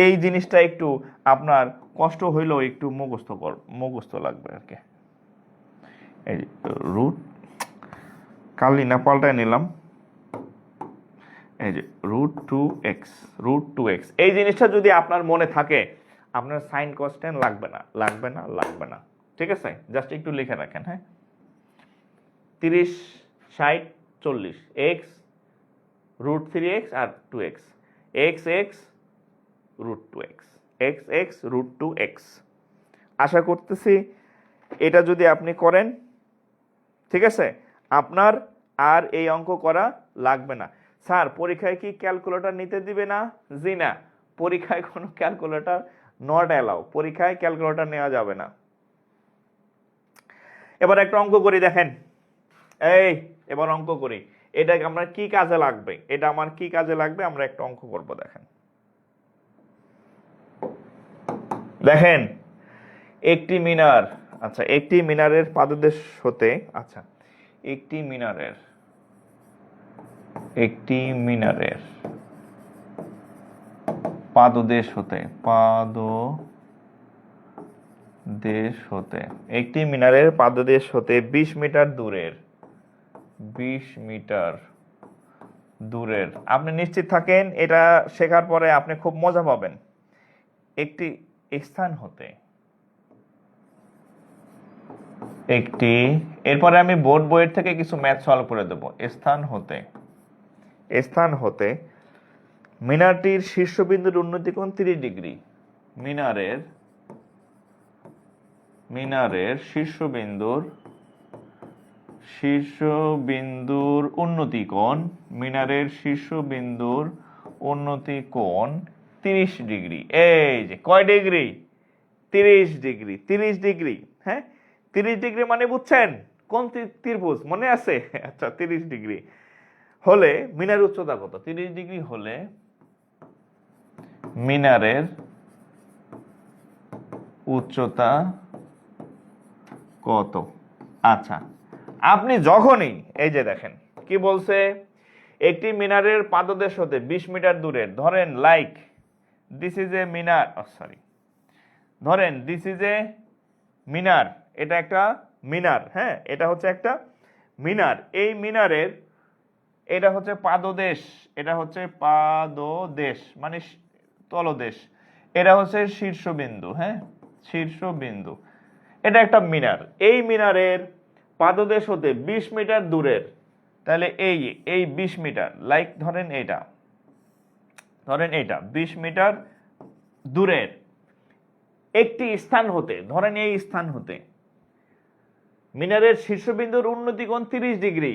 এই জিনিসটা একটু আপনার কষ্ট হইলেও একটু মুখস্থ লাগবে আর কি। এই রুট কালি না পাল্টায় নিলাম, এই যে √2x, √2x এই জিনিসটা যদি আপনার মনে থাকে আপনার সাইন কনস্ট্যান্ট লাগবে না। ঠিক আছে, জাস্ট একটু লিখে রাখেন। হ্যাঁ, 30 60 40 x √3x আর 2x, x √2x, x √2x। আশা করতেছি এটা যদি আপনি করেন, ঠিক আছে, আপনার আর এই অঙ্ক করা লাগবে না। স্যার পরীক্ষায় কি ক্যালকুলেটর নিতে দিবে না? জি না, পরীক্ষায় কোনো ক্যালকুলেটর নট অ্যালাউ, পরীক্ষায় ক্যালকুলেটর নেওয়া যাবে না। এবার একটা অঙ্ক করি, দেখেন এবার অঙ্ক করি, এটা আমার কি কাজে লাগবে, আমরা একটা অঙ্ক করব। দেখেন একটি মিনার, আচ্ছা একটি মিনারের পাদদেশ হতে, আচ্ছা একটি মিনারের পাদদেশ হতে একটি মিনারের পাদদেশ হতে 20 মিটার দূরের, আপনি নিশ্চিত থাকেন এটা শেখার পরে আপনি খুব মজা পাবেন। একটি স্থান হতে এরপরে আমি বোর্ড বইয়ের থেকে কিছু ম্যাথ সলভ করে দেব। স্থান হতে মিনারটির শীর্ষবিন্দুর উন্নতি কোণ 30 ডিগ্রি। মিনারের শীর্ষবিন্দুর উন্নতি কোণ 30 ডিগ্রি। এই যে কয় ডিগ্রি? 30 ডিগ্রি। হ্যাঁ, 30 ডিগ্রি মানে বুঝছেন কোন ত্রিভুজ মনে আছে? আচ্ছা 30 ডিগ্রি হলে মিনারের উচ্চতা কত? 30 ডিগ্রি হলে মিনারের উচ্চতা কত? আচ্ছা আপনি যখনই এই যে দেখেন কি বলছে, একটি মিনারের পাদদেশ হতে 20 মিটার দূরের, ধরেন লাইক দিস ইজ এ মিনার, ধরেন দিস ইজ এ মিনার, এটা একটা মিনার। হ্যাঁ, এটা হচ্ছে একটা মিনার। এই মিনারের এটা হচ্ছে পাদদেশ মানে তলদেশ, এটা হচ্ছে শীর্ষবিন্দু। হ্যাঁ, শীর্ষবিন্দু, এটা একটা মিনার। এই মিনারের পাদদেশ হতে 20 মিটার দূরের, তাহলে এই 20 মিটার, লাইক ধরেন এটা 20 মিটার দূরের একটি স্থান হতে, ধরেন এই স্থান হতে মিনারের শীর্ষবিন্দুর উন্নতি কোণ 30 ডিগ্রি।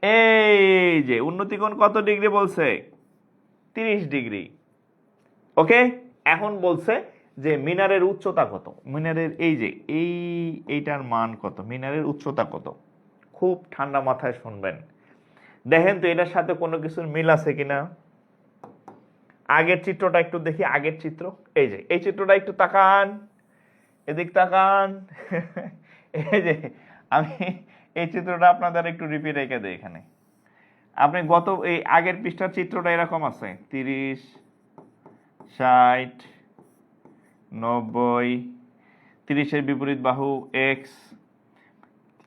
এই যে উন্নতি কোণ কত ডিগ্রি বলছে? 30 ডিগ্রি। ওকে, এখন বলছে যে মিনারের উচ্চতা কত, মিনারের এই যে এইটার মান কত, মিনারের উচ্চতা কত। খুব ঠান্ডা মাথায় শুনবেন, দেখেন তো এটার সাথে কোনো কিছুর মিল আছে কিনা। আগের চিত্রটা একটু দেখি, আগের চিত্র, এই যে এই চিত্রটা একটু তাকান, এদিক তাকান। এই যে আমি এই চিত্রটা আপনাদের একটু রিপিট রেখে দিই। এখানে আপনি এই আগের পৃষ্ঠার চিত্রটা এরকম আছে, 30 60 90, 30-এর বিপরীত বাহু x,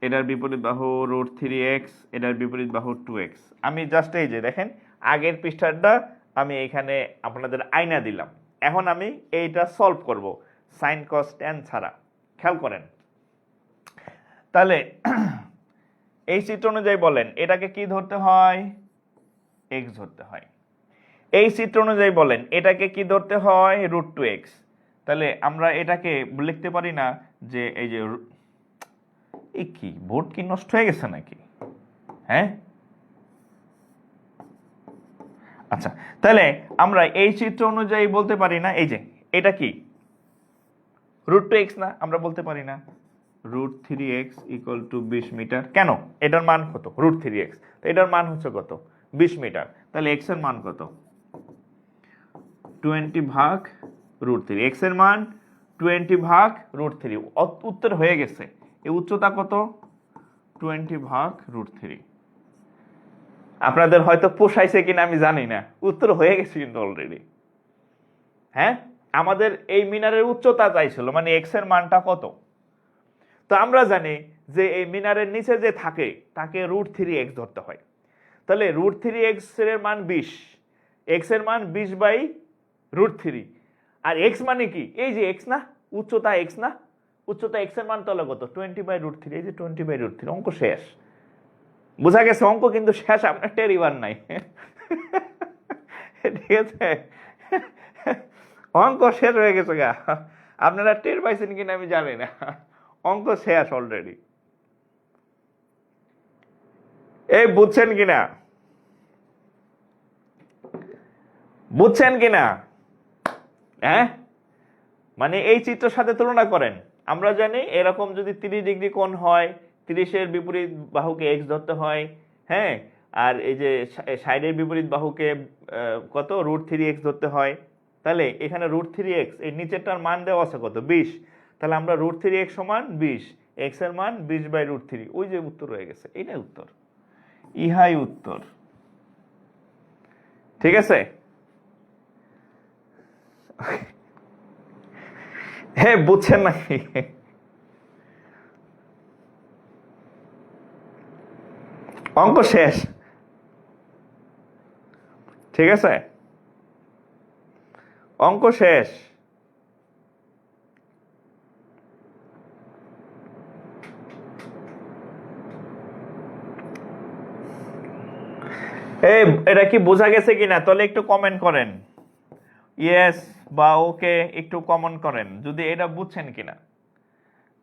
এটার বিপরীত বাহু √3x, এটার বিপরীত বাহু 2x। আমি জাস্ট এই যে দেখেন আগের পৃষ্ঠাটা আমি এখানে আপনাদের আয়না দিলাম। এখন আমি এইটা সলভ করব সাইন কস ট্যান ছাড়া। খেয়াল করেন, তাহলে এই চিত্র অনুযায়ী বলেন এটাকে কি ধরতে হয়? x ধরতে হয়। এই চিত্র অনুযায়ী বলেন এটাকে কি ধরতে হয়? √2x। তাহলে আমরা এটাকে লিখতে পারি না যে এই যে কি বোর্ড কি নষ্ট হয়ে গেছে নাকি? হ্যাঁ, আচ্ছা তাহলে আমরা এই চিত্র অনুযায়ী বলতে পারি না এই যে এটা কি √2x না? আমরা বলতে পারি না √3x = 20 মিটার। কেন? এটার মান কত? √3x, তো এটার মান হচ্ছে কত? 20 মিটার। তাহলে x এর মান কত? 20/√3। x এর মান 20/√3। উত্তর হয়ে গেছে। এই উচ্চতা কত? 20/√3। আপনাদের হয়তো পোষাইছে কিনা আমি জানি না, উত্তর হয়ে গেছে কিন্তু অলরেডি। হ্যাঁ, আমাদের এই মিনারের উচ্চতা চাইছিল, মানে এক্স এর মানটা কত। তো আমরা জানি যে এই মিনারের নিচে যে থাকে তাকে √3x ধরতে হয়। তাহলে √3x এর মান 20, এক্স এর মান 20/√3। আর এক্স মানে কি, এই যে এক্স না, উচ্চতা এক্স না, উচ্চতা এক্স এর মান তাহলে কত, 20/√3। এই যে 20/√3, অঙ্ক শেষ। বোঝা গেছে, অঙ্ক কিন্তু শেষ, আপনার টেরিবার নাই। ঠিক আছে, অঙ্ক শেষ হয়ে গেছে গা, আপনারা টের পাইছেন কিনা আমি জানি না, অঙ্ক শেষ অলরেডি। এই বুঝছেন কিনা, বুঝছেন কিনা? হ্যাঁ, মানে এই চিত্রের সাথে তুলনা করেন। আমরা জানি এরকম যদি 30 ডিগ্রি কোণ হয়, 30-এর বিপরীত বাহুকে এক্স ধরতে হয়, হ্যাঁ, আর এই যে সাইডের বিপরীত বাহুকে কত, √3x ধরতে হয়। তাহলে এখানে √3x, এই নিচেরটার মান দেওয়া আছে কত, 20। তাহলে আমরা √3x সমান 20, এক্স এর মান 20/√3। ওই যে উত্তর হয়ে গেছে, এটাই উত্তর, ইহাই উত্তর। ঠিক আছে, হ্যাঁ বুঝছেন নাকি? অঙ্ক শেষ, ঠিক আছে, অঙ্ক শেষ। এই এটা কি বোঝা গেছে কিনা, তাহলে একটু কমেন্ট করেন, ইয়েস বা ওকে একটু কমেন্ট করেন যদি এটা বুঝছেন কিনা।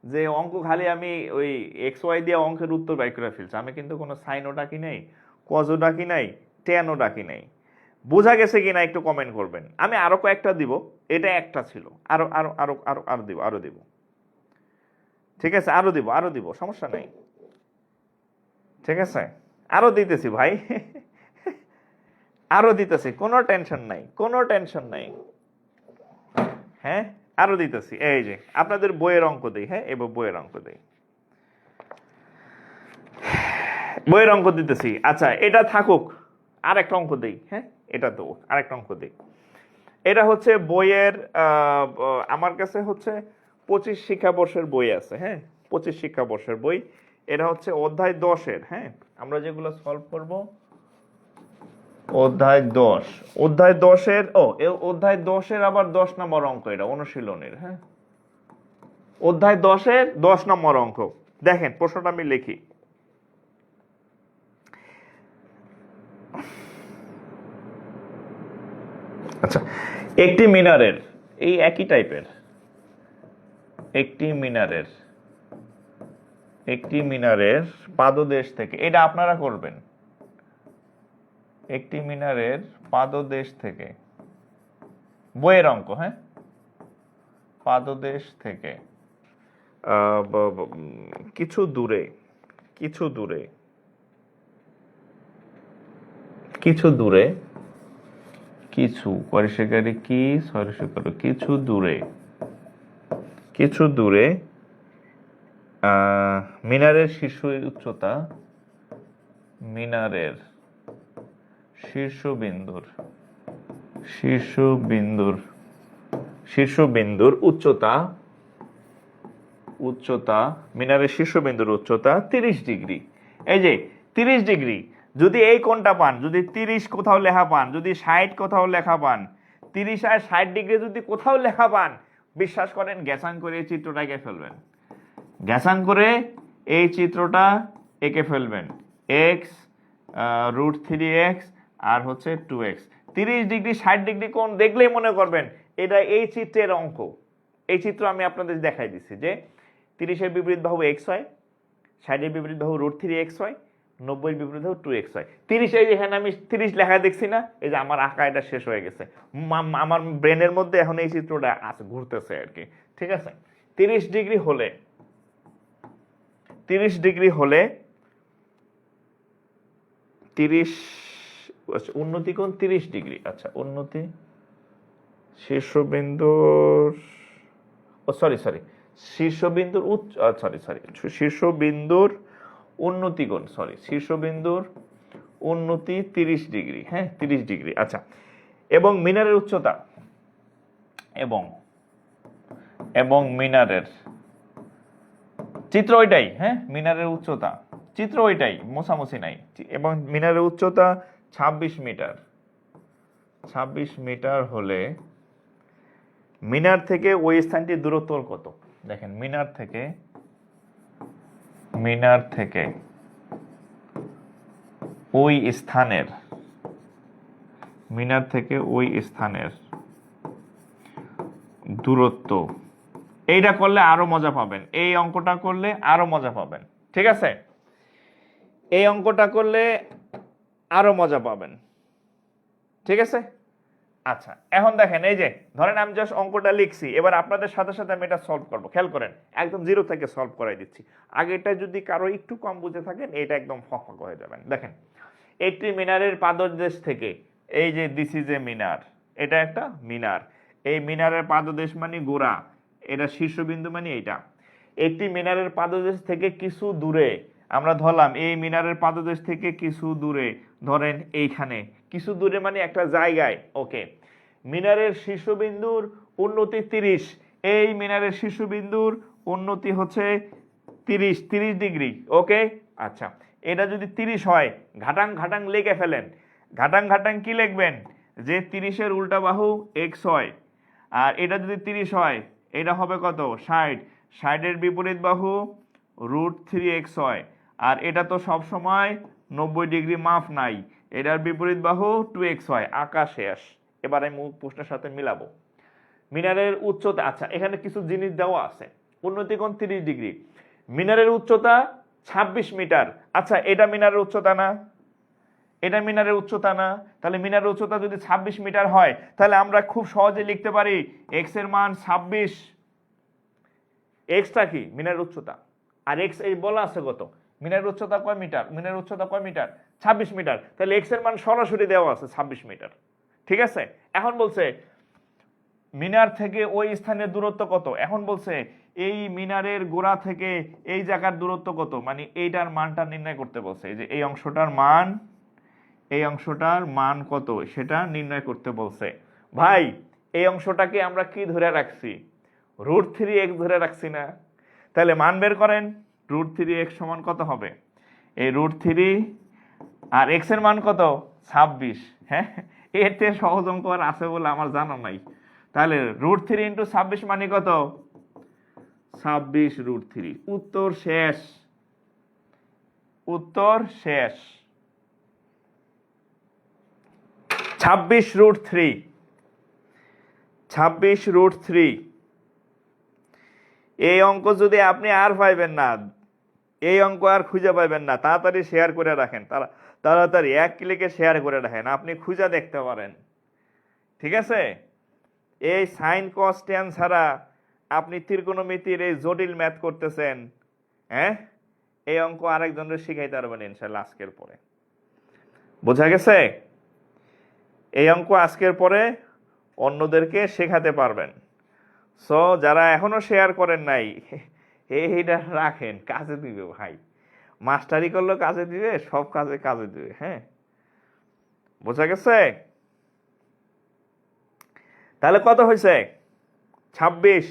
যে অঙ্ক খালি আমি ওই এক্স ওয়াই দিয়ে অঙ্কের উত্তর বের করে ফেলছি, আমি কিন্তু কোনো সাইনও ডাকি নাই, কজও ডাকি নাই, টেনও ডাকি নাই। বোঝা গেছে কিনা একটু কমেন্ট করবেন। আমি আরো কয়েকটা দিব, এটা একটা ছিল, আরো আরো আরো আরো আরো দিব, আরো দিব, ঠিক আছে, আরো দিব, আরো দিব, সমস্যা নাই, ঠিক আছে, আরো দিতেছি ভাই, আরো দিতেছি, কোনো টেনশন নাই, কোনো টেনশন নাই, হ্যাঁ আরো দিতেছি। এই যে আপনাদের বইয়ের অঙ্ক দেই, হ্যাঁ এবার বইয়ের অঙ্ক দেই, বইয়ের অঙ্ক দিতেছি। আচ্ছা এটা থাকুক, আর একটা অঙ্ক দেই, হ্যাঁ এটা তো আরেকটা অঙ্ক দেই। এটা হচ্ছে বইয়ের আমার কাছে হচ্ছে 25 শিক্ষাবর্ষের বই আছে, হ্যাঁ 25 শিক্ষাবর্ষের বই। এটা হচ্ছে অধ্যায় 10-এর, হ্যাঁ আমরা যেগুলো সলভ করব অধ্যায় 10, অধ্যায় 10-এর, অধ্যায় 10-এর আবার 10 নম্বর অঙ্ক, এটা অনুশীলনের, হ্যাঁ অধ্যায় 10-এর 10 নম্বর অঙ্ক। দেখেন প্রশ্নটা আমি লিখি। আচ্ছা, একটি মিনারের, এই একই টাইপের একটি মিনারের পাদদেশ থেকে, এটা আপনারা করবেন, একটি মিনারের পাদদেশ থেকে, বইয়ের অঙ্ক, হ্যাঁ পাদদেশ থেকে কিছু দূরে কিছু দূরে কিছু দূরে কিছু পরিষ্কারী কি সরিষ্কার কিছু দূরে কিছু দূরে মিনারের শীর্ষ উচ্চতা, মিনারের শীর্ষবিন্দুর উচ্চতা, মিনারের শীর্ষবিন্দুর উচ্চতা 30 ডিগ্রি। এই যে 30 ডিগ্রি, যদি এই কোণটা পান, যদি 30 কোথাও লেখা পান, যদি 60 কোথাও লেখা পান, 30 আর 60 ডিগ্রি যদি কোথাও লেখা পান, বিশ্বাস করেন গ্যাসাং করে এই চিত্রটা এঁকে ফেলবেন, গ্যাসাং করে এই চিত্রটা এঁকে ফেলবেন, এক্স √3x আর হচ্ছে 2x। 30 ডিগ্রি 60 ডিগ্রি কোণ দেখলেই মনে করবেন এটা এই চিত্রের অঙ্ক। এই চিত্র আমি আপনাদের দেখাই দিচ্ছি যে 30-এর বিপরীত বাহু x হয়, 60-এর বিপরীত বাহু √3x হয়, 90-এর বিপরীত বাহু 2x হয়। 30, এই যেখানে আমি 30 লেখা দেখছি না, এই যে আমার আঁকা এটা শেষ হয়ে গেছে, আমার ব্রেনের মধ্যে এখন এই চিত্রটা আছে, ঘুরতেছে আর কি, ঠিক আছে। 30 ডিগ্রি হলে 30 উন্নতি কোণ 30 ডিগ্রি। আচ্ছা উন্নতি শীর্ষবিন্দুর শীর্ষবিন্দুর শীর্ষবিন্দুর উন্নতি কোণ, শীর্ষবিন্দুর উন্নতি 30 ডিগ্রি, হ্যাঁ 30 ডিগ্রি। আচ্ছা, এবং মিনারের উচ্চতা এবং এবং মিনারের চিত্র ওইটাই, হ্যাঁ, মিনারের উচ্চতা চিত্র ওইটাই, মোছামুছি নাই। এবং মিনারের উচ্চতা 26 মিটার। 26 মিটার হলে মিনার থেকে ওই স্থানটির দূরত্ব কত? দেখেন, মিনার থেকে ওই স্থানের দূরত্ব। এইটা করলে আরো মজা পাবেন, এই অঙ্কটা করলে আরো মজা পাবেন। ঠিক আছে, এই অঙ্কটা করলে আরো মজা পাবেন। ঠিক আছে, আচ্ছা এখন দেখেন, এই যে ধরেন আমি জাস্ট অঙ্কটা লিখছি, এবার আপনাদের সাথে সাথে আমি এটা সলভ করবো। খেয়াল করেন, একদম জিরো থেকে সলভ করাই দিচ্ছি। আগেটা যদি কারো একটু কম বুঝে থাকেন, এটা একদম ফক হয়ে যাবেন। দেখেন, একটি মিনারের পাদদেশ থেকে, এই যে দিস ইজ এ মিনার, এটা একটা মিনার, এই মিনারের পাদদেশ মানে গোড়া, এটা শীর্ষবিন্দু মানে এইটা। একটি মিনারের পাদদেশ থেকে কিছু দূরে, আমরা ধরলাম এই মিনারের পাদদেশ থেকে কিছু দূরে, ধরেন এইখানে কিছু দূরে মানে একটা জায়গায়, ওকে। মিনারের শীর্ষবিন্দুর উন্নতি 30, এই মিনারের শীর্ষবিন্দুর উন্নতি হচ্ছে 30 ডিগ্রি, ওকে। আচ্ছা, এটা যদি 30 হয়, ঘাটাং ঘাটাং লিখে ফেলেন। ঘাটাং ঘাটাং কি লিখবেন? যে 30-এর উল্টা বাহু x হয়, আর এটা যদি 30 হয়, এটা হবে কত? 60। 60-এর বিপরীত বাহু √3x হয়, আর এটা তো সব সময় 90 ডিগ্রি মাপ নাই, এটার বিপরীত বাহু 2x হয়। আঁকা শেষ। এবার আমি প্রশ্নের সাথে মিলাবো। মিনারের উচ্চতা, আচ্ছা এখানে কিছু জিনিস দেওয়া আছে। উন্নতি কোণ 30 ডিগ্রি, মিনারের উচ্চতা 26 মিটার। আচ্ছা, এটা মিনারের উচ্চতা না? এটা মিনারের উচ্চতা না? তাহলে মিনারের উচ্চতা যদি 26 মিটার হয়, তাহলে আমরা খুব সহজে লিখতে পারি x এর মান 26। এক্সটা কি? মিনারের উচ্চতা। আর এক্স এই বলা আছে কত? মিনারের উচ্চতা কয় মিটার? মিনারের উচ্চতা কয় মিটার? 26 মিটার। তাহলে এক্স এর মান সরাসরি দেওয়া আছে 26 মিটার। ঠিক আছে, এখন বলছে মিনার থেকে ওই স্থানের দূরত্ব কত। এখন বলছে এই মিনারের গোড়া থেকে এই জায়গার দূরত্ব কত, মানে এইটার মানটা নির্ণয় করতে বলছে। এই যে এই অংশটার মান কত সেটা নির্ণয় করতে বলছে। ভাই, এই অংশটাকে আমরা কি ধরে রাখছি? √3x ধরে রাখছি না? তাহলে মান বের করেন। √3x সমান কত হবে? এই √3 আর x এর মান কত? 26। হ্যাঁ, এর থেকে সহজ অঙ্ক আর আছে বলে আমার জানা নাই। তাহলে √3 × 26 মানে কত? 26√3। উত্তর শেষ। 26√3। 26√3। এই অঙ্ক যদি আপনি আর পাইবেন না, এই অঙ্ক আর খুঁজে পাইবেন না, তাড়াতাড়ি শেয়ার করে রাখেন। তাড়াতাড়ি এক ক্লিকে শেয়ার করে রাখেন, আপনি খুঁজে দেখতে পারেন। ঠিক আছে, এই সাইন কস ট্যান ছাড়া আপনি ত্রিকোণমিতির এই জটিল ম্যাথ করতেছেন, হ্যাঁ, এই অঙ্ক আরেকজনের শিখাইতে পারবেন ইনশাআল্লাহ আজকের পরে। বোঝা গেছে? এই অঙ্ক আজকের পরে অন্যদেরকে শেখাতে পারবেন। সো যারা এখনো শেয়ার করেন নাই, এইটা রাখেন, কাজে দিবে ভাই। মাস্টারি করলেও কাজে দিবে, সব কাজে দিবে। হ্যাঁ, বোঝা গেছে? তাহলে কত হয়েছে? 26।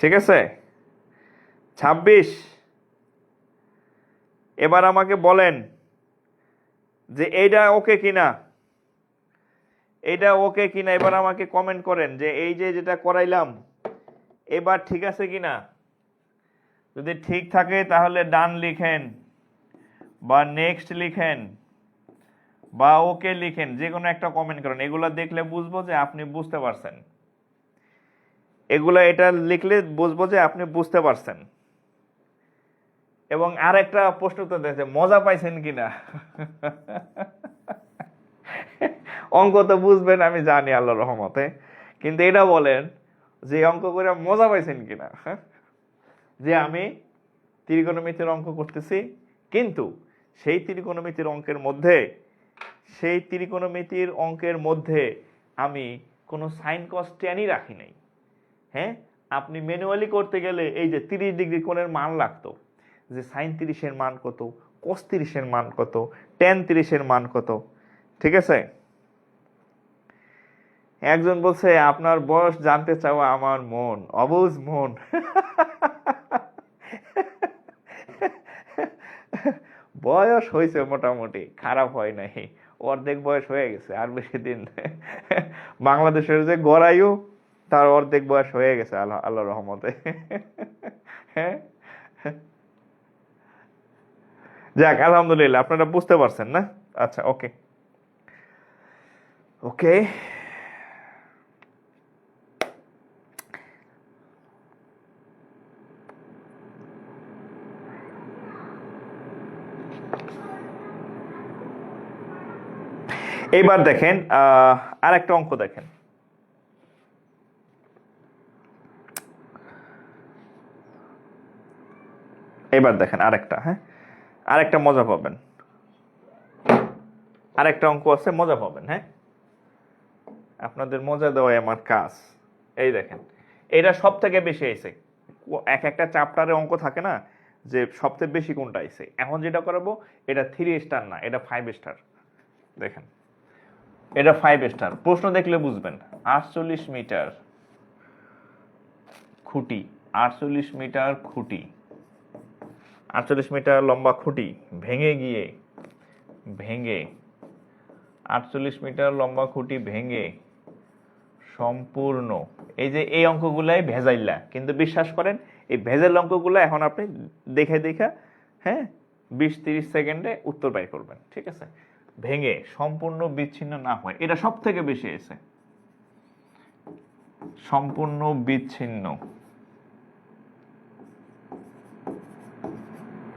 ঠিক আছে, 26। এবার আমাকে বলেন যে এইটা ওকে কিনা, এইটা ওকে কিনা। এবার আমাকে কমেন্ট করেন যে এই যে যেটা করাইলাম এবার ঠিক আছে কিনা। যদি ঠিক থাকে তাহলে ডান লিখেন, বা নেক্সট লিখেন, বা ওকে লিখেন, যে কোনো একটা কমেন্ট করেন। এগুলা দেখলে বুঝবো যে আপনি বুঝতে পারছেন। এটা লিখলে বুঝবো যে আপনি বুঝতে পারছেন। এবং আর একটা প্রশ্ন তো দেখছে, মজা পাইছেন কিনা। অঙ্ক তো বুঝবেন আমি জানি আল্লাহর রহমতে, কিন্তু এটা বলেন যে অঙ্ক করে মজা পাইছেন কিনা। যে আমি ত্রিকোণমিতির অঙ্ক করতেছি, কিন্তু সেই ত্রিকোণমিতির অঙ্কের মধ্যে আমি কোনো সাইন কস ট্যানই রাখি নাই। হ্যাঁ, আপনি ম্যানুয়ালি করতে গেলে এই যে 30 ডিগ্রি কোণের মান লাগতো, যে সাইন 30-এর মান কত, কস 30-এর মান কত, ট্যান 30-এর মান কত। ঠিক আছে, একজন বলছে আপনার বয়স জানতে চাওয়া আমার মন, অবুঝ মন। বয়স হয়েছে মোটামুটি, খারাপ হয় নাই, অর্ধেক বয়স হয়ে গেছে, আর বেশি দিন। বাংলাদেশের যে গড়ায়ু তার অর্ধেক বয়স হয়ে গেছে আল্লাহ আল্লাহ রহমতে। হ্যাঁ, যাক আলহামদুলিল্লাহ, আপনারা বুঝতে পারছেন না? আচ্ছা, ওকে ওকে। এইবার দেখেন আর একটা অঙ্ক দেখেন। এবার দেখেন আরেকটা, হ্যাঁ, আরেকটা মজা পাবেন, আরেকটা অঙ্ক আছে, মজা পাবেন। হ্যাঁ, আপনাদের মজা দেওয়াই আমার কাজ। এই দেখেন, এটা সব থেকে বেশি আইছে। এক একটা চ্যাপ্টারে অঙ্ক থাকে না যে সবচেয়ে বেশি কোনটা আইছে, এখন যেটা করাবো এটা 3 স্টার না, এটা 5 স্টার। দেখেন, এটা 5 স্টার। প্রশ্ন দেখলে বুঝবেন। 48 মিটার খুঁটি, 48 মিটার খুঁটি, 48 মিটার লম্বা খুঁটি ভেঙে 48 মিটার লম্বা খুঁটি ভেঙে সম্পূর্ণ, এই যে এই অঙ্কগুলাই ভেজাইলা, কিন্তু বিশ্বাস করেন এই ভেজাল অঙ্কগুলো এখন আপনি দেখে দেখে, হ্যাঁ, 20-30 সেকেন্ডে উত্তর বের করবেন। ঠিক আছে? ভেঙে সম্পূর্ণ বিচ্ছিন্ন না হয়, এটা সব থেকে বেশি এসে। সম্পূর্ণ বিচ্ছিন্ন,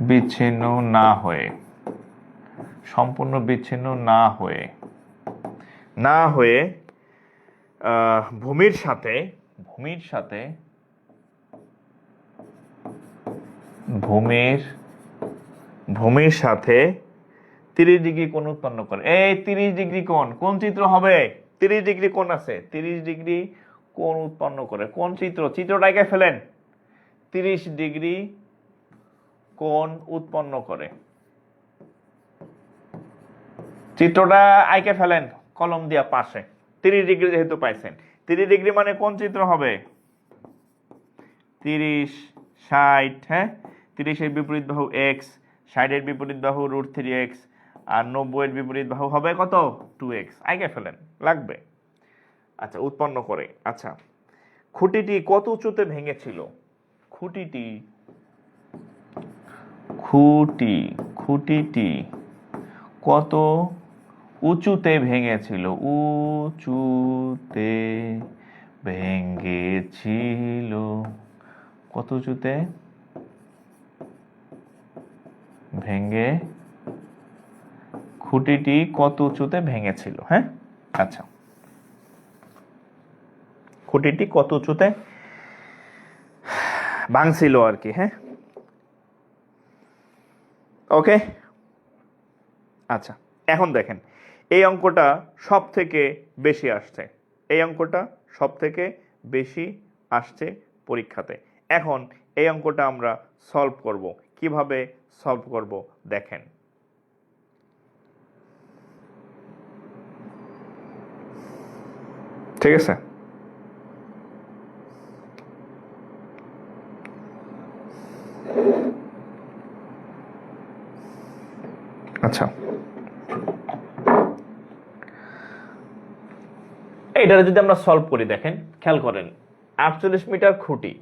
বিচ্ছিন্ন না হয়ে, সম্পূর্ণ বিচ্ছিন্ন না হয়ে, না হয়ে ভূমির সাথে, ভূমির সাথে, ভূমির সাথে 30 ডিগ্রি কোণ উৎপন্ন করে। এই 30 ডিগ্রি কোণ কোন চিত্র হবে? 30 ডিগ্রি কোণ আছে, 30 ডিগ্রি কোণ উৎপন্ন করে কোন চিত্র? চিত্রটা এঁকে ফেলেন। 30 ডিগ্রি কোণ উৎপন্ন করে, চিত্রটা আঁকে ফেলেন কলম দিয়া পাশে। 30 ডিগ্রি যেহেতু পাইছেন, 30 ডিগ্রি মানে কোন চিত্র হবে? 30, 60, হ্যাঁ, 30 এর বিপরীত বাহু x, 60 এর বিপরীত বাহু √3x, আর 90 এর বিপরীত বাহু হবে কত? 2x। আঁকে ফেলেন, লাগবে। আচ্ছা, উৎপন্ন করে। আচ্ছা, খুঁটিটি কত উঁচুতে ভেঙেছিল? খুঁটিটি কত উঁচুতে ভেঙেছিল? উঁচুতে ভেঙেছিল, কত উঁচুতে ভেঙে, খুঁটিটি কত উঁচুতে ভেঙেছিল? হ্যাঁ, আচ্ছা, খুঁটিটি কত উঁচুতে ভাঙছিল আর কি। হ্যাঁ, ওকে। আচ্ছা, এখন দেখেন, এই অঙ্কটা সব থেকে বেশি আসছে, এই অঙ্কটা সব থেকে বেশি আসছে পরীক্ষাতে। এখন এই অঙ্কটা আমরা সলভ করব। কিভাবে সলভ করব দেখেন। ঠিক আছে? আচ্ছা, এইটা যদি আমরা সলভ করি, দেখেন, খেয়াল করেন, 48 মিটার খুঁটি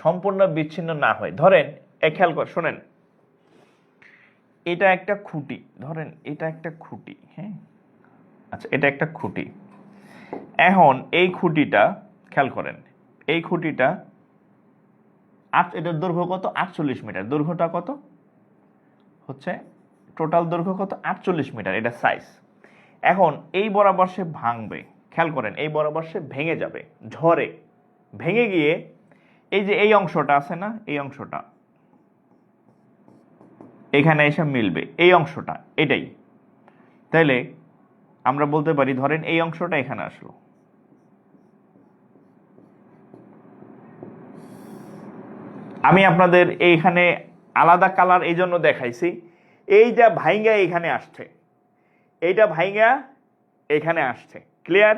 সম্পূর্ণ বিচ্ছিন্ন না হয়, ধরেন, খেয়াল করে শোনেন, এটা একটা খুঁটি, ধরেন এটা একটা খুঁটি, হ্যাঁ, আচ্ছা, এটা একটা খুঁটি। এখন এই খুঁটিটা খেয়াল করেন, এই খুঁটিটা এটার দৈর্ঘ্য কত? 48 মিটার। দৈর্ঘ্যটা কত হচ্ছে? টোটাল দৈর্ঘ্য কত? 48 মিটার, এটা সাইজ। এখন এই বরাবর সে ভাঙবে, খেয়াল করেন, এই বরাবর সে ভেঙে যাবে, ঝড়ে ভেঙে গিয়ে এই যে এই অংশটা আছে না, এই অংশটা এখানে এসে মিলবে, এই অংশটা, এটাই। তাইলে আমরা বলতে পারি, ধরেন এই অংশটা এখানে আসলো, আমি আপনাদের এইখানে আলাদা কালার এই জন্য দেখাইছি, এই যে ভাইঙ্গা এখানে আসছে, এইটা ভাইঙ্গা এখানে আসছে। ক্লিয়ার?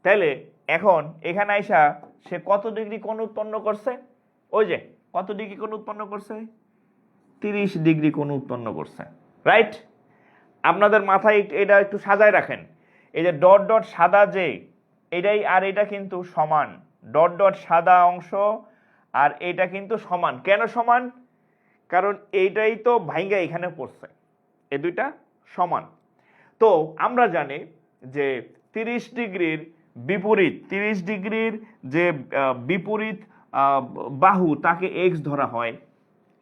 তাহলে এখন এখানে আইসা সে কত ডিগ্রি কোণ উৎপন্ন করছে? ওই যে কত ডিগ্রি কোণ উৎপন্ন করছে? 30 ডিগ্রি কোণ উৎপন্ন করছে। রাইট? আপনাদের মাথায় এটা একটু সাজায় রাখেন। এই যে ডট ডট সাদা, যে এটাই আর এটা কিন্তু সমান। ডট ডট সাদা অংশ আর এটা কিন্তু সমান। কেন সমান? কারণ এইটাই তো ভাইঙ্গা এখানে পড়ছে, এই দুইটা সমান। তো আমরা জানি যে 30 ডিগ্রির বিপরীত, 30 ডিগ্রির যে বিপরীত বাহু তাকে এক্স ধরা হয়।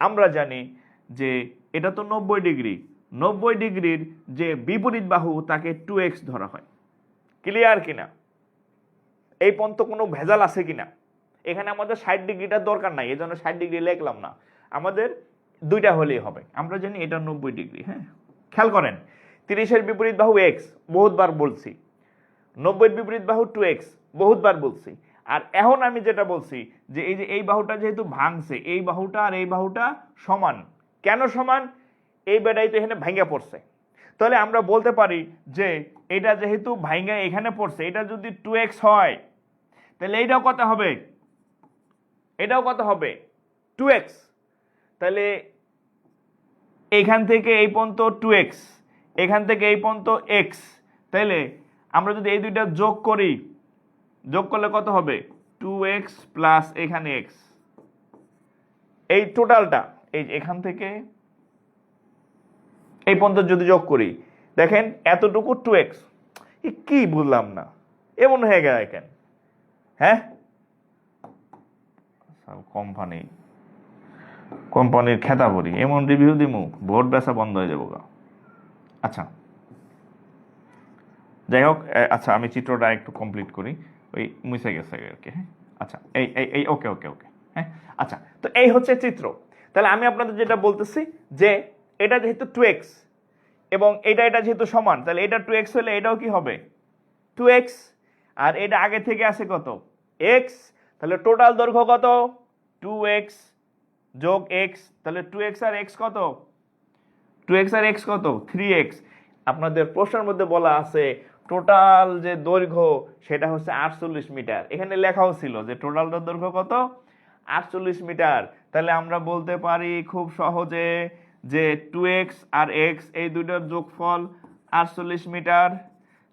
আমরা জানি যে এটা তো 90 ডিগ্রি, 90 ডিগ্রির যে বিপরীত বাহু তাকে 2x ধরা হয়। ক্লিয়ার কিনা? এই পর্যন্ত কোনো ভেজাল আছে কিনা? এখানে আমাদের 60 ডিগ্রিটার দরকার নাই, এই জন্য 60 ডিগ্রি লিখলাম না, আমাদের দুইটা হলেই হবে। আমরা জানি এটা 90 ডিগ্রি। হ্যাঁ, খেয়াল করেন, 30-এর বিপরীত বাহু x, বহুতবার বলছি। 90-এর বিপরীত বাহু 2x, বহুতবার বলছি। আর এখন আমি যেটা বলছি যে এই যে এই বাহুটা যেহেতু ভাঙছে, এই বাহুটা আর এই বাহুটা সমান। কেন সমান? এই বেটাই তো এখানে ভাঙ্গা পড়ছে। তাহলে আমরা বলতে পারি যে এটা যেহেতু ভাঙ্গা এখানে পড়ছে, এটা যদি 2x হয় তাহলে এইটাও কত হবে? এটাও কত হবে? 2x। তাহলে এখান থেকে এই পর্যন্ত 2x, এখান থেকে এই পর্যন্ত x। তাহলে আমরা যদি এই দুইটা যোগ করি, যোগ করলে কত হবে? 2x প্লাস এখানে x। এই টোটালটা এই এখান থেকে এই পর্যন্ত যদি যোগ করি, দেখেন এতটুকু 2x। কি বুঝলাম না, এমন হয়ে গেল কেন? হ্যাঁ, কোম্পানির খেতা ভরি, এমন রিভিউ দিমু ভোট বেচা বন্ধ হয়ে যাবো গা। আচ্ছা, যাই হোক, আচ্ছা আমি চিত্রটা একটু কমপ্লিট করি, ওই মুছে গেছে আর কি। হ্যাঁ, আচ্ছা, এই ওকে ওকে ওকে। হ্যাঁ, আচ্ছা, তো এই হচ্ছে চিত্র। তাহলে আমি আপনাদের যেটা বলতেছি যে এটা যেহেতু 2x এবং এটা যেহেতু সমান, তাহলে এটা 2x হলে এটাও কি হবে? 2x। আর এটা আগে থেকে আছে কত? x। তাহলে টোটাল দৈর্ঘ্য কত? 2x যোগ x। তাহলে 2x আর x কত? 2x আর x কত? 3x। আপনাদের প্রশ্নের মধ্যে বলা আছে টোটাল যে দৈর্ঘ্য সেটা হচ্ছে 48 মিটার। এখানে লেখাও ছিল যে টোটালটার দৈর্ঘ্য কত? 48 মিটার। তাহলে আমরা বলতে পারি খুব সহজে যে 2x আর x এই দুইটার যোগফল 48 মিটার।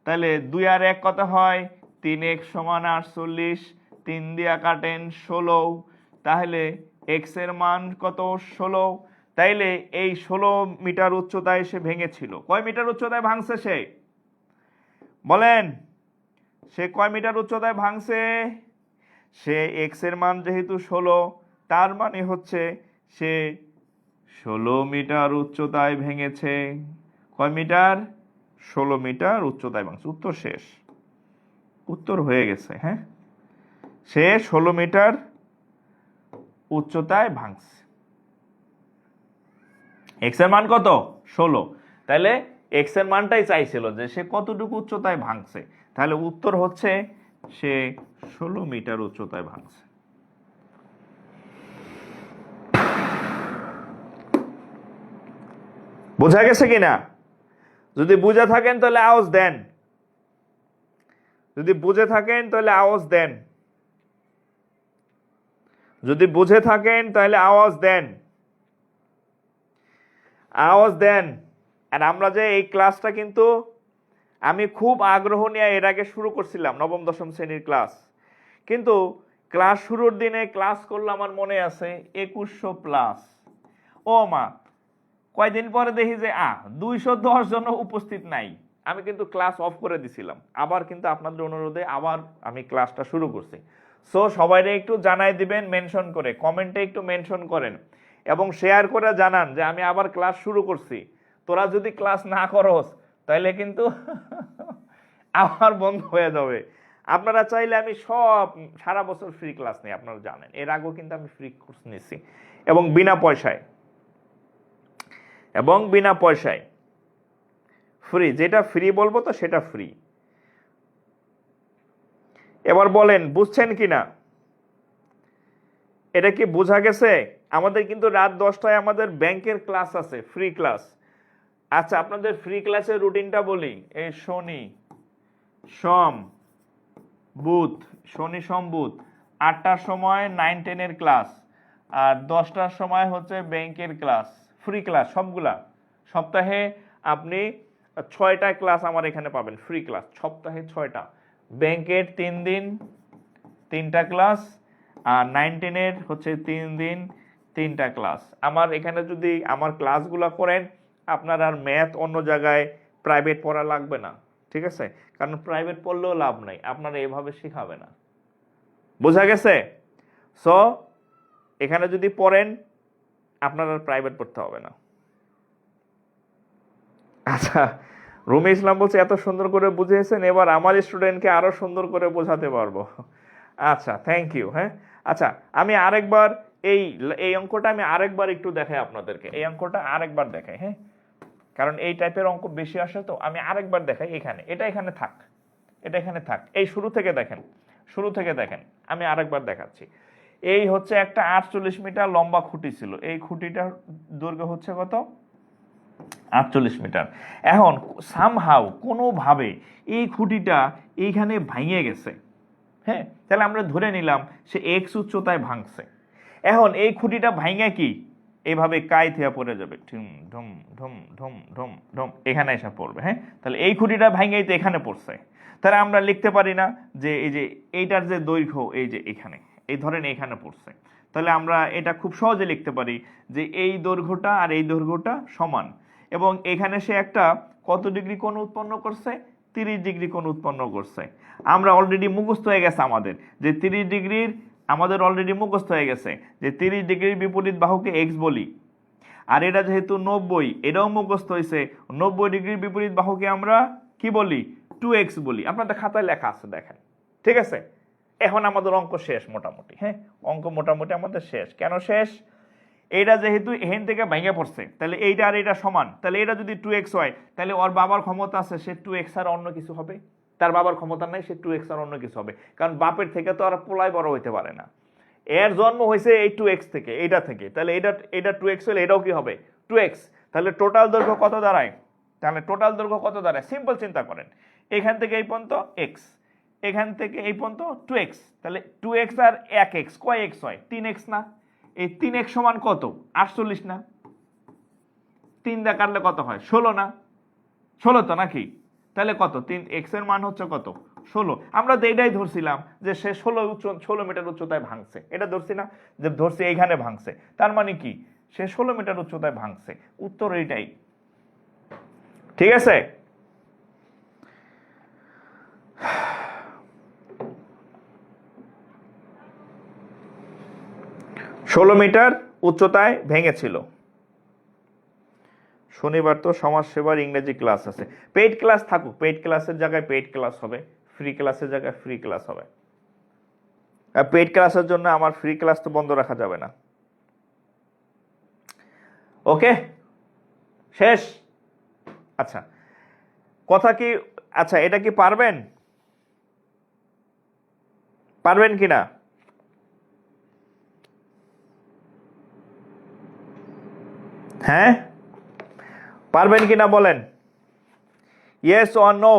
তাহলে 2 আর 1 কত হয়? 3x সমান 48, 3 দিয়া কাটেন 16। তাহলে x এর মান কত? 16। তাইলে এই 16 মিটার উচ্চতায় সে ভেঙেছিল। কয় মিটার উচ্চতায় ভাঙছে সে? বলেন, সে কয় মিটার উচ্চতায় ভাঙছে? সে x এর মান যেহেতু 16, তার মানে হচ্ছে সে 16 মিটার উচ্চতায় ভেঙেছে। কয় মিটার? 16 মিটার উচ্চতায় ভাঙছে। উত্তর শেষ, উত্তর হয়ে গেছে। হ্যাঁ, সে 16 মিটার উচ্চতায় ভাঙছে। x এর মান কত? 16। তাহলে x এর মানটাই চাইছিল যে সে কতটুকু উচ্চতায় ভাঙছে। তাহলে উত্তর হচ্ছে সে 16 মিটার উচ্চতায় ভাঙছে। বোঝা গেছে কিনা? যদি বুঝে থাকেন তাহলে আওয়াজ দেন, যদি বুঝে থাকেন তাহলে আওয়াজ দেন, যদি বুঝে থাকেন তাহলে আওয়াজ দেন, আওয়াজ দেন। আর আমরা যে এই ক্লাসটা কিন্তু আমি খুব আগ্রহ নিয়ে এর আগে শুরু করছিলাম, নবম দশম শ্রেণীর ক্লাস। কিন্তু ক্লাস শুরুর দিনে ক্লাস করলে আমার মনে আছে 2100 প্লাস। ও মা, কয়দিন পরে দেখি যে 210 জন উপস্থিত নাই। আমি কিন্তু ক্লাস অফ করে দিছিলাম। আবার কিন্তু আপনাদের অনুরোধে আবার আমি ক্লাসটা শুরু করছি। সো সবাইরে একটু জানাই দিবেন, মেনশন করে কমেন্টে একটু মেনশন করেন এবং শেয়ার করে জানান যে আমি আবার ক্লাস শুরু করছি। তোরা যদি ক্লাস না করস তাহলে কিন্তু আবার বন্ধ হয়ে যাবে। আপনারা চাইলে আমি সব সারা বছর ফ্রি ক্লাস নিই, আপনারা জানেন। এর আগেও কিন্তু আমি ফ্রি কোর্স নিছি এবং বিনা পয়সায়, এবং বিনা পয়সায় ফ্রি। যেটা ফ্রি বলবো তো সেটা ফ্রি। এবার বলেন বুঝছেন কিনা? এটা কি বোঝা গেছে? আমাদের কিন্তু রাত 10টায় আমাদের ব্যাংকের ক্লাস আছে, ফ্রি ক্লাস। আচ্ছা, আপনাদের ফ্রি ক্লাসের রুটিনটা বলি। এই শনি, সোম বুধ, শনি সোম বুধ 8টার সময় 9-10 এর ক্লাস, আর 10টার সময় হচ্ছে ব্যাংকের ক্লাস, ফ্রি ক্লাস সবগুলা। সপ্তাহে আপনি 6টা ক্লাস আমার এখানে পাবেন, ফ্রি ক্লাস সপ্তাহে 6টা। ব্যাংকের 3 দিন 3টা ক্লাস, আর 9-10 হচ্ছে 3 দিন 3টা ক্লাস। আমার এখানে যদি আমার ক্লাসগুলো করেন, আপনার আর ম্যাথ অন্য জায়গায় প্রাইভেট পড়া লাগবে না, ঠিক আছে? কারণ প্রাইভেট পড়লেও লাভ নাই, আপনারা এভাবে শেখাবে না। বোঝা গেছে? সো এখানে যদি পড়েন, আপনার আর প্রাইভেট পড়তে হবে না। আচ্ছা, রুমি ইসলাম বলছে এত সুন্দর করে বুঝিয়েছেন, এবার আমার স্টুডেন্টকে আরো সুন্দর করে বোঝাতে পারবো। আচ্ছা, থ্যাংক ইউ। হ্যাঁ, আচ্ছা, আমি আরেকবার এই এই অঙ্কটা আমি আরেকবার একটু দেখাই আপনাদেরকে, এই অঙ্কটা আরেকবার দেখাই। হ্যাঁ, কারণ এই টাইপের অঙ্ক বেশি আসে তো, আমি আরেকবার দেখাই। এখানে এটা এখানে থাক, এটা এখানে থাক, এই শুরু থেকে দেখেন, শুরু থেকে দেখেন, আমি আরেকবার দেখাচ্ছি। এই হচ্ছে একটা 48 মিটার লম্বা খুঁটি ছিল, এই খুঁটিটার দৈর্ঘ্য হচ্ছে কত? 48 মিটার। এখন সামহাউ কোনোভাবে এই খুঁটিটা এইখানে ভাঙে গেছে। হ্যাঁ, তাহলে আমরা ধরে নিলাম সে এক্স উচ্চতায় ভাঙছে। এখন এই খুঁটিটা ভাঙে কি এইভাবে কাই থিয়া পড়ে যাবে, ঢুম ঢুম ঢুম ঢুম ঢুম ঢুম, এখানে এসে পড়বে। হ্যাঁ, তাহলে এই খুঁটিটা ভাঙেই তো এখানে পড়ছে। তাহলে আমরা লিখতে পারি না যে এই যে এইটার যে দৈর্ঘ্য, এই যে এখানে, এই ধরেন এখানে পড়ছে, তাহলে আমরা এটা খুব সহজে লিখতে পারি যে এই দৈর্ঘ্যটা আর এই দৈর্ঘ্যটা সমান, এবং এখানে সে একটা কত ডিগ্রি কোণ উৎপন্ন করছে? 30 ডিগ্রি কোণ উৎপন্ন করছে। আমরা অলরেডি মুখস্থ হয়ে গেছে আমাদের যে 30 ডিগ্রির, আমাদের অলরেডি মুখস্থ হয়ে গেছে যে 30 ডিগ্রির বিপরীত বাহুকে এক্স বলি। আর এটা যেহেতু 90, এটাও মুখস্থ হয়েছে, 90 ডিগ্রির বিপরীত বাহুকে আমরা কি বলি? 2x বলি। আপনাদের খাতায় লেখা আছে, দেখেন, ঠিক আছে? এখন আমাদের অঙ্ক শেষ মোটামুটি। হ্যাঁ, অঙ্ক মোটামুটি আমাদের শেষ। কেন শেষ? এইটা যেহেতু এখান থেকে ভেঙে পড়ছে, তাহলে এইটা আর এটা সমান, তাহলে এটা যদি 2x হয়, তাহলে ওর বাবার ক্ষমতা আছে সে 2x আর অন্য কিছু হবে। তার বাবার ক্ষমতা নাই, সে 2x আর অন্য কিছু হবে, কারণ বাপের থেকে তো আর পোলায় বড় হইতে পারে না। এর জন্ম হয়েছে এই 2x থেকে, এইটা থেকে, তাহলে এটা 2x হলে এটাও কি হবে? 2x। তাহলে টোটাল দৈর্ঘ্য কত দাঁড়ায়? তাহলে টোটাল দৈর্ঘ্য কত দাঁড়ায়? সিম্পল চিন্তা করেন, এখান থেকে এই পর্যন্ত x, এখান থেকে এই পর্যন্ত 2x, তাহলে 2x আর 1x কয় x হয়? 3x না? এই 3x সমান কত? 48 না? 3 দিয়ে কাটলে কত হয়? 16 না? 16 তো নাকি? তাহলে কত? 3x এর মান হচ্ছে কত? 16। আমরা তো এটাই ধরছিলাম যে সে 16 মিটার উচ্চতায় ভাঙছে, এটা ধরছি না? যে ধরছি এইখানে ভাঙছে, তার মানে কি সে 16 মিটার উচ্চতায় ভাঙছে। উত্তর এইটাই, ঠিক আছে? ষোলো মিটার উচ্চতায় ভেঙেছিল। শনিবার তো সমাজ সেবার ইংরেজি ক্লাস আছে। পেইড ক্লাস থাকুক, পেইড ক্লাসের জায়গায় পেইড ক্লাস হবে, ফ্রি ক্লাসের জায়গায় ফ্রি ক্লাস হবে। আর পেইড ক্লাসের জন্য আমার ফ্রি ক্লাস তো বন্ধ রাখা যাবে না। ওকে, শেষ? আচ্ছা, কথা কি, আচ্ছা এটা কি পারবেন? পারবেন কিনা? হ্যাঁ, পারবেন কিনা বলেন, ইয়েস অর নো?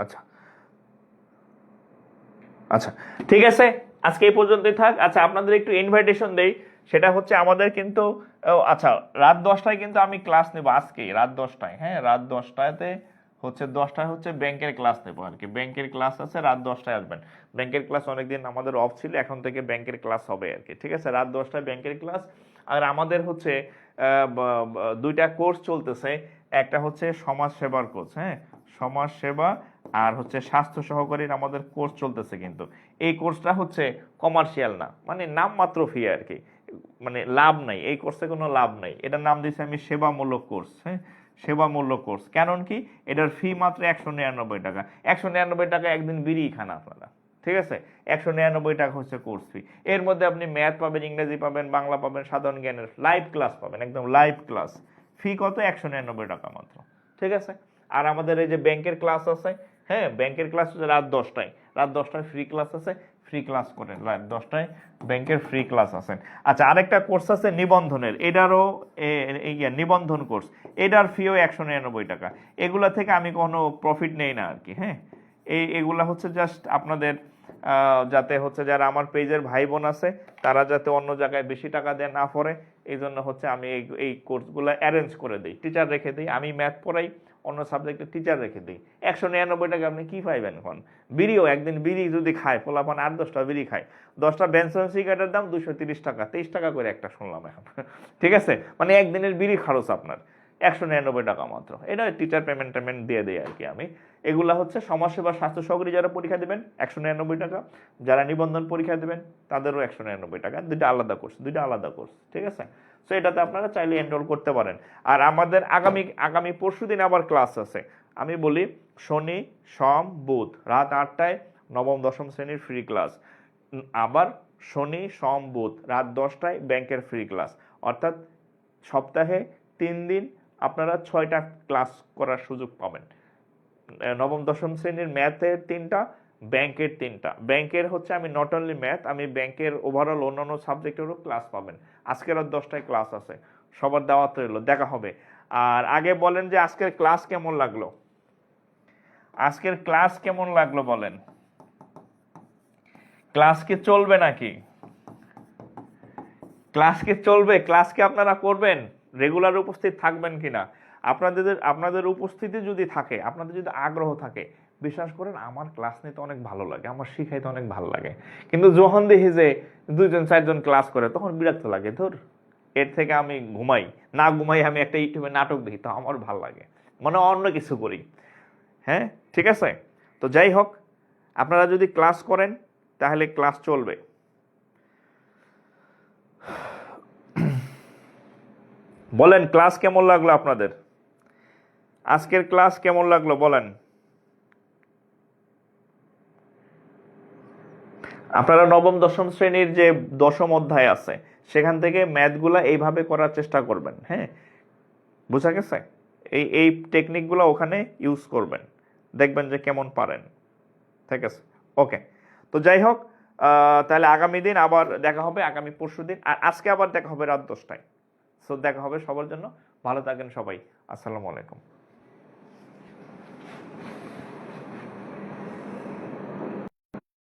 আচ্ছা আচ্ছা, ঠিক আছে, আজকে এই পর্যন্তই থাক। আচ্ছা, আপনাদের একটু ইনভাইটেশন দেই, সেটা হচ্ছে আমাদের কিন্তু আচ্ছা রাত 10টায় কিন্তু আমি ক্লাস নেব আজকে, রাত 10টায়। হ্যাঁ, রাত 10টাতে হচ্ছে 10টায় হচ্ছে ব্যাংকের ক্লাস নেব আর কি। ব্যাংকের ক্লাস আছে, রাত 10টায় আসবেন। ব্যাংকের ক্লাস অনেকদিন আমাদের অফ ছিল, এখন থেকে ব্যাংকের ক্লাস হবে আর কি, ঠিক আছে? রাত 10টায় ব্যাংকের ক্লাস। আর আমাদের হচ্ছে দুইটা কোর্স চলতেছে, একটা হচ্ছে সমাজ সেবার কোর্স, হ্যাঁ, সমাজ সেবা, আর হচ্ছে স্বাস্থ্য সহকারীর আমাদের কোর্স চলতেছে। কিন্তু এই কোর্সটা হচ্ছে কমার্শিয়াল না, মানে নামমাত্র ফি আর কি, মানে লাভ নাই, এই কোর্সে কোনো লাভ নাই। এটার নাম দিয়েছি আমি সেবামূলক কোর্স। হ্যাঁ, সেবামূলক কোর্স। কারণ কি, এটার ফি মাত্র 199 টাকা। 199 টাকা একদিন বিড়ি খান আপনারা, ঠিক আছে? 199 টাকা হচ্ছে কোর্স ফি। এর মধ্যে আপনি ম্যাথ পাবেন, ইংরেজি পাবেন, বাংলা পাবেন, সাধারণ জ্ঞানের লাইভ ক্লাস পাবেন, একদম লাইভ ক্লাস। ফি কত? 199 টাকা মাত্র, ঠিক আছে? আর আমাদের এই যে ব্যাংকের ক্লাস আছে, হ্যাঁ, ব্যাংকের ক্লাস হচ্ছে রাত 10টায়, রাত 10টায় ফ্রি ক্লাস আছে। ফ্রি ক্লাস করেন, রাত 10টায় ব্যাংকের ফ্রি ক্লাস আছেন। আচ্ছা, আরেকটা কোর্স আছে নিবন্ধনের, এটারও নিবন্ধন কোর্স, এটার ফিও 199 টাকা। এগুলা থেকে আমি কোনো প্রফিট নেই না আর কি। হ্যাঁ, এগুলা হচ্ছে জাস্ট আপনাদের যাতে হচ্ছে যারা আমার পেজের ভাই বোন আছে তারা যাতে অন্য জায়গায় বেশি টাকা দেয় না পড়ে, এই জন্য হচ্ছে আমি এই কোর্সগুলো অ্যারেঞ্জ করে দিই, টিচার রেখে দিই। আমি ম্যাথ পড়াই, অন্য সাবজেক্টের টিচার রেখে দিই। 199 টাকা আপনি কি পাইবেন এখন? বিড়িও একদিন বিড়ি যদি খায় পোলাপান 8-10টা বিড়ি খায়, 10টা বেনসন সিগারেটের দাম 230 টাকা, 23 টাকা করে একটা শুনলাম এখন। ঠিক আছে, মানে একদিনের বিড়ি খরচ আপনার 199 টাকা মাত্র। এটা টিচার পেমেন্ট দিয়ে দেয় আর কি আমি। এগুলা হচ্ছে সমাজসেবা স্বাস্থ্য সহকারী যারা পরীক্ষা দেবেন 199 টাকা, যারা নিবন্ধন পরীক্ষা দেবেন তাদেরও 199 টাকা। দুইটা আলাদা কোর্স, ঠিক আছে। সো এটাতে আপনারা চাইলে এনরোল করতে পারেন। আর আমাদের আগামী পরশুদিন আবার ক্লাস আছে। আমি বলি শনি সোম বুধ রাত 8টায় নবম দশম শ্রেণীর ফ্রি ক্লাস, আবার শনি সোম বুধ রাত 10টায় ব্যাংকের ফ্রি ক্লাস। অর্থাৎ সপ্তাহে 3 দিন আপনারা 6টা ক্লাস করার সুযোগ পাবেন। নবম দশম শ্রেণীর ম্যাথের 3টা, ব্যাংকের 3টা। ব্যাংকের হচ্ছে আমি নট অনলি ম্যাথ, আমি ব্যাংকের ওভারঅল অন্যান্য সাবজেক্টেরও ক্লাস পাবেন। আজকের রাত 10টায় ক্লাস আছে, সবার দাওয়াত রইল, দেখা হবে। আর আগে বলেন যে আজকের ক্লাস কেমন লাগলো, বলেন। ক্লাস কি চলবে নাকি? ক্লাস কি চলবে? ক্লাস কি আপনারা করবেন? রেগুলার উপস্থিত থাকবেন কিনা? আপনাদের উপস্থিতি যদি থাকে, আপনাদের যদি আগ্রহ থাকে, বিশ্বাস করেন আমার ক্লাস নিতে অনেক ভালো লাগে, আমার শিখাইতে অনেক ভালো লাগে। কিন্তু যখন দেখি যে 2-4জন ক্লাস করে তখন বিরক্ত লাগে, ধর এর থেকে আমি ঘুমাই আমি একটা ইউটিউবে নাটক দেখি, তো আমার ভালো লাগে, মানে অন্য কিছু করি। হ্যাঁ, ঠিক আছে। তো যাই হোক, আপনারা যদি ক্লাস করেন তাহলে ক্লাস চলবে। বলেন ক্লাস কেমন লাগলো আপনাদের? আজকের ক্লাস কেমন লাগলো বলেন। আপনারা নবম দশম শ্রেণীর যে দশম অধ্যায় আছে সেখান থেকে ম্যাথগুলা এইভাবে করার চেষ্টা করবেন। হ্যাঁ, বুঝা গেছে? এই টেকনিকগুলো ওখানে ইউজ করবেন, দেখবেন যে কেমন পারেন। ঠিক আছে, ওকে। তো যাই হোক, তাহলে আগামী দিন আবার দেখা হবে, আগামী পরশু দিন। আর আজকে আবার দেখা হবে রাত 10টায়। সো দেখা হবে সবার জন্য। ভালো থাকেন সবাই। আসসালামু আলাইকুম।